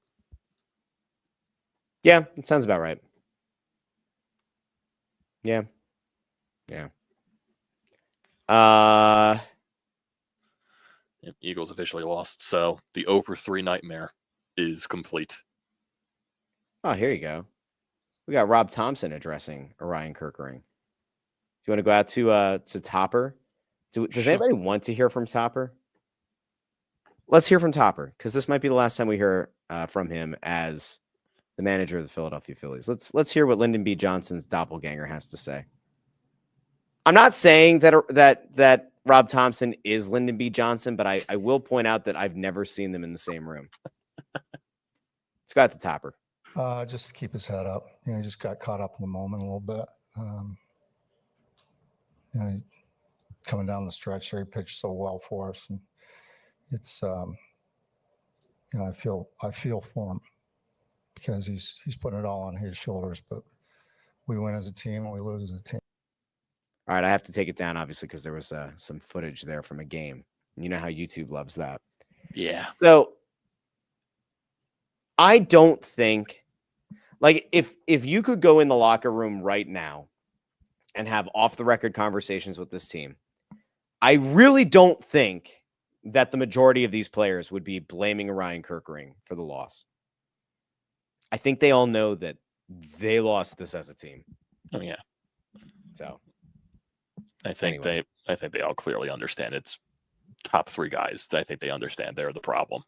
Yeah, it sounds about right. Yeah.
Eagles officially lost, so the 0-3 nightmare is complete.
Oh, here you go. We got Rob Thompson addressing Orion Kerkering. Do you want to go out to Topper? Does anybody want to hear from Topper? Let's hear from Topper, because this might be the last time we hear from him as the manager of the Philadelphia Phillies. Let's hear what Lyndon B. Johnson's doppelganger has to say. I'm not saying that Rob Thompson is Lyndon B. Johnson, but I will point out that I've never seen them in the same room. Let's go out to Topper.
Just keep his head up. He just got caught up in the moment a little bit. Coming down the stretch there, he pitched so well for us, and it's I feel for him because he's putting it all on his shoulders. But we win as a team and we lose as a team.
All right, I have to take it down, obviously, because there was some footage there from a game. You know how YouTube loves that.
Yeah.
So I don't think, like, if you could go in the locker room right now and have off-the-record conversations with this team, I really don't think that the majority of these players would be blaming Orion Kerkering for the loss. I think they all know that they lost this as a team.
Oh, yeah.
So
I think they all clearly understand it's top 3 guys. I think they understand they're the problem.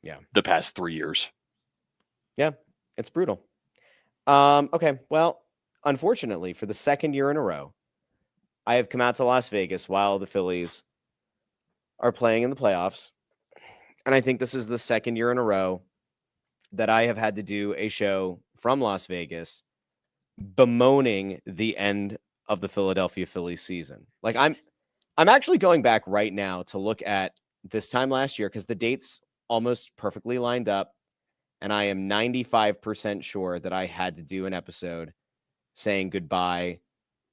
Yeah.
The past 3 years.
Yeah, it's brutal. Okay, well, unfortunately, for the second year in a row, I have come out to Las Vegas while the Phillies are playing in the playoffs. And I think this is the second year in a row that I have had to do a show from Las Vegas bemoaning the end of the Philadelphia Phillies season. Like, I'm actually going back right now to look at this time last year because the dates almost perfectly lined up. And I am 95% sure that I had to do an episode saying goodbye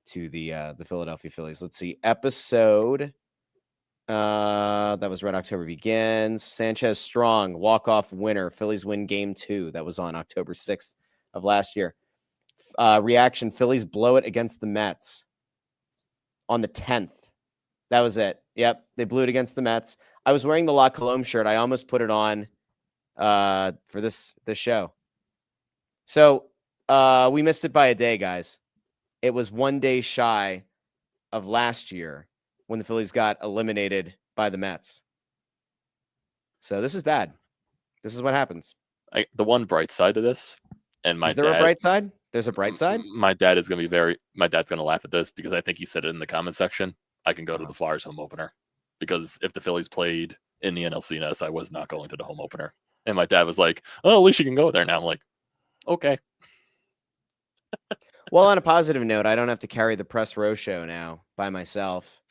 to the Philadelphia Phillies. Let's see. Episode that was Red October Begins. Sanchez Strong, walk-off winner. Phillies win game 2. That was on October 6th of last year. Reaction, Phillies blow it against the Mets on the 10th. That was it. Yep, they blew it against the Mets. I was wearing the La Colombe shirt. I almost put it on for this show. So we missed it by a day, guys. It was 1 day shy of last year when the Phillies got eliminated by the Mets. So this is bad. This is what happens.
The one bright side of this, and
Is there a bright side? There's a bright side?
My dad's going to laugh at this because I think he said it in the comment section. I can go to the Flyers home opener because if the Phillies played in the NLCS, I was not going to the home opener. And my dad was like, "Oh, at least you can go there now." I'm like, "Okay."
Well, on a positive note, I don't have to carry the press row show now by myself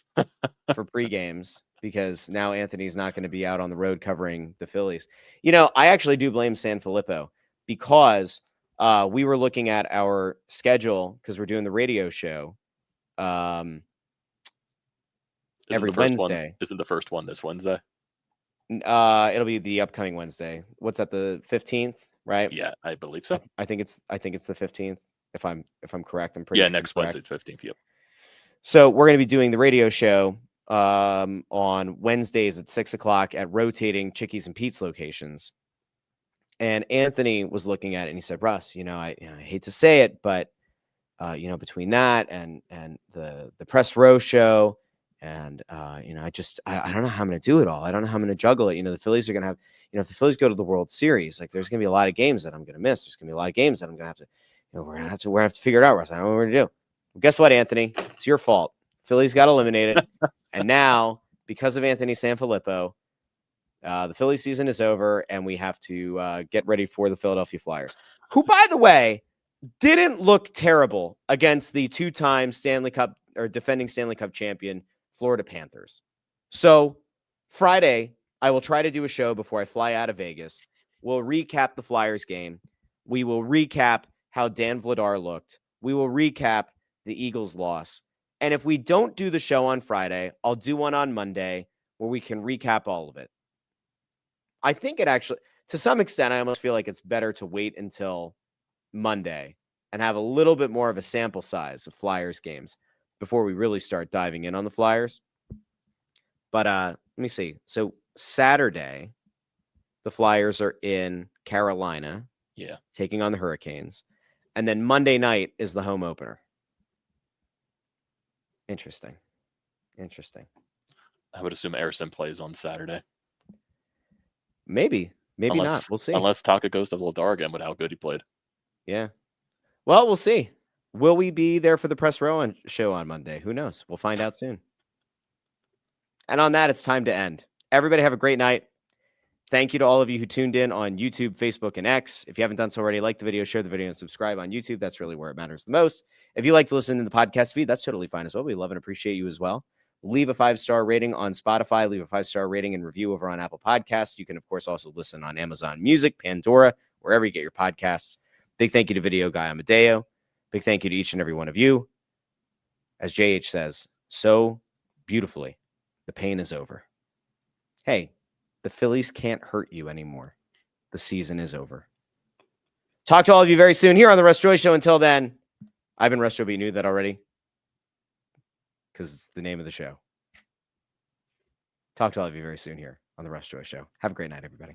for pre-games because now Anthony's not going to be out on the road covering the Phillies. You know, I actually do blame Sanfilippo because we were looking at our schedule because we're doing the radio show every Wednesday.
Isn't the first one this Wednesday?
It'll be the upcoming Wednesday. What's that? The 15th, right?
Yeah, I believe so.
I think it's the 15th. If I'm correct, I'm pretty sure
next Wednesday's 15th. Yep.
So we're going to be doing the radio show on Wednesdays at 6:00 at rotating Chickies and Pete's locations. And Anthony was looking at it and he said, "Russ, I hate to say it, but between that and the press row show and I don't know how I'm going to do it all. I don't know how I'm going to juggle it. The Phillies are going to have, if the Phillies go to the World Series, like there's going to be a lot of games that I'm going to miss. There's going to be a lot of games that I'm going to have to, we're going to have to figure it out, Russ. I don't know what we're going to do." Well, guess what, Anthony? It's your fault. Phillies got eliminated. And now, because of Anthony Sanfilippo, the Philly season is over, and we have to get ready for the Philadelphia Flyers, who, by the way, didn't look terrible against the two-time Stanley Cup or defending Stanley Cup champion Florida Panthers. So Friday, I will try to do a show before I fly out of Vegas. We'll recap the Flyers game. We will recap how Dan Vladar looked. We will recap the Eagles' loss. And if we don't do the show on Friday, I'll do one on Monday where we can recap all of it. I think it actually, to some extent, I almost feel like it's better to wait until Monday and have a little bit more of a sample size of Flyers games before we really start diving in on the Flyers. But let me see. So Saturday, the Flyers are in Carolina, taking on the Hurricanes. And then Monday night is the home opener. Interesting.
I would assume Ersson plays on Saturday.
Maybe not. We'll see.
Unless Taka goes to Vladar again with how good he played.
Yeah. Well, we'll see. Will we be there for the press row show on Monday? Who knows? We'll find out soon. And on that, it's time to end. Everybody have a great night. Thank you to all of you who tuned in on YouTube, Facebook, and X. If you haven't done so already, like the video, share the video, and subscribe on YouTube. That's really where it matters the most. If you like to listen to the podcast feed, that's totally fine as well. We love and appreciate you as well. Leave a 5-star rating on Spotify. Leave a 5-star rating and review over on Apple Podcasts. You can, of course, also listen on Amazon Music, Pandora, wherever you get your podcasts. Big thank you to Video Guy Amadeo. Big thank you to each and every one of you. As JH says so beautifully, the pain is over. Hey, the Phillies can't hurt you anymore. The season is over. Talk to all of you very soon here on the Russ Joy Show. Until then, I've been Russ Joy, but you knew that already because it's the name of the show. Talk to all of you very soon here on the Russ Joy Show. Have a great night, everybody.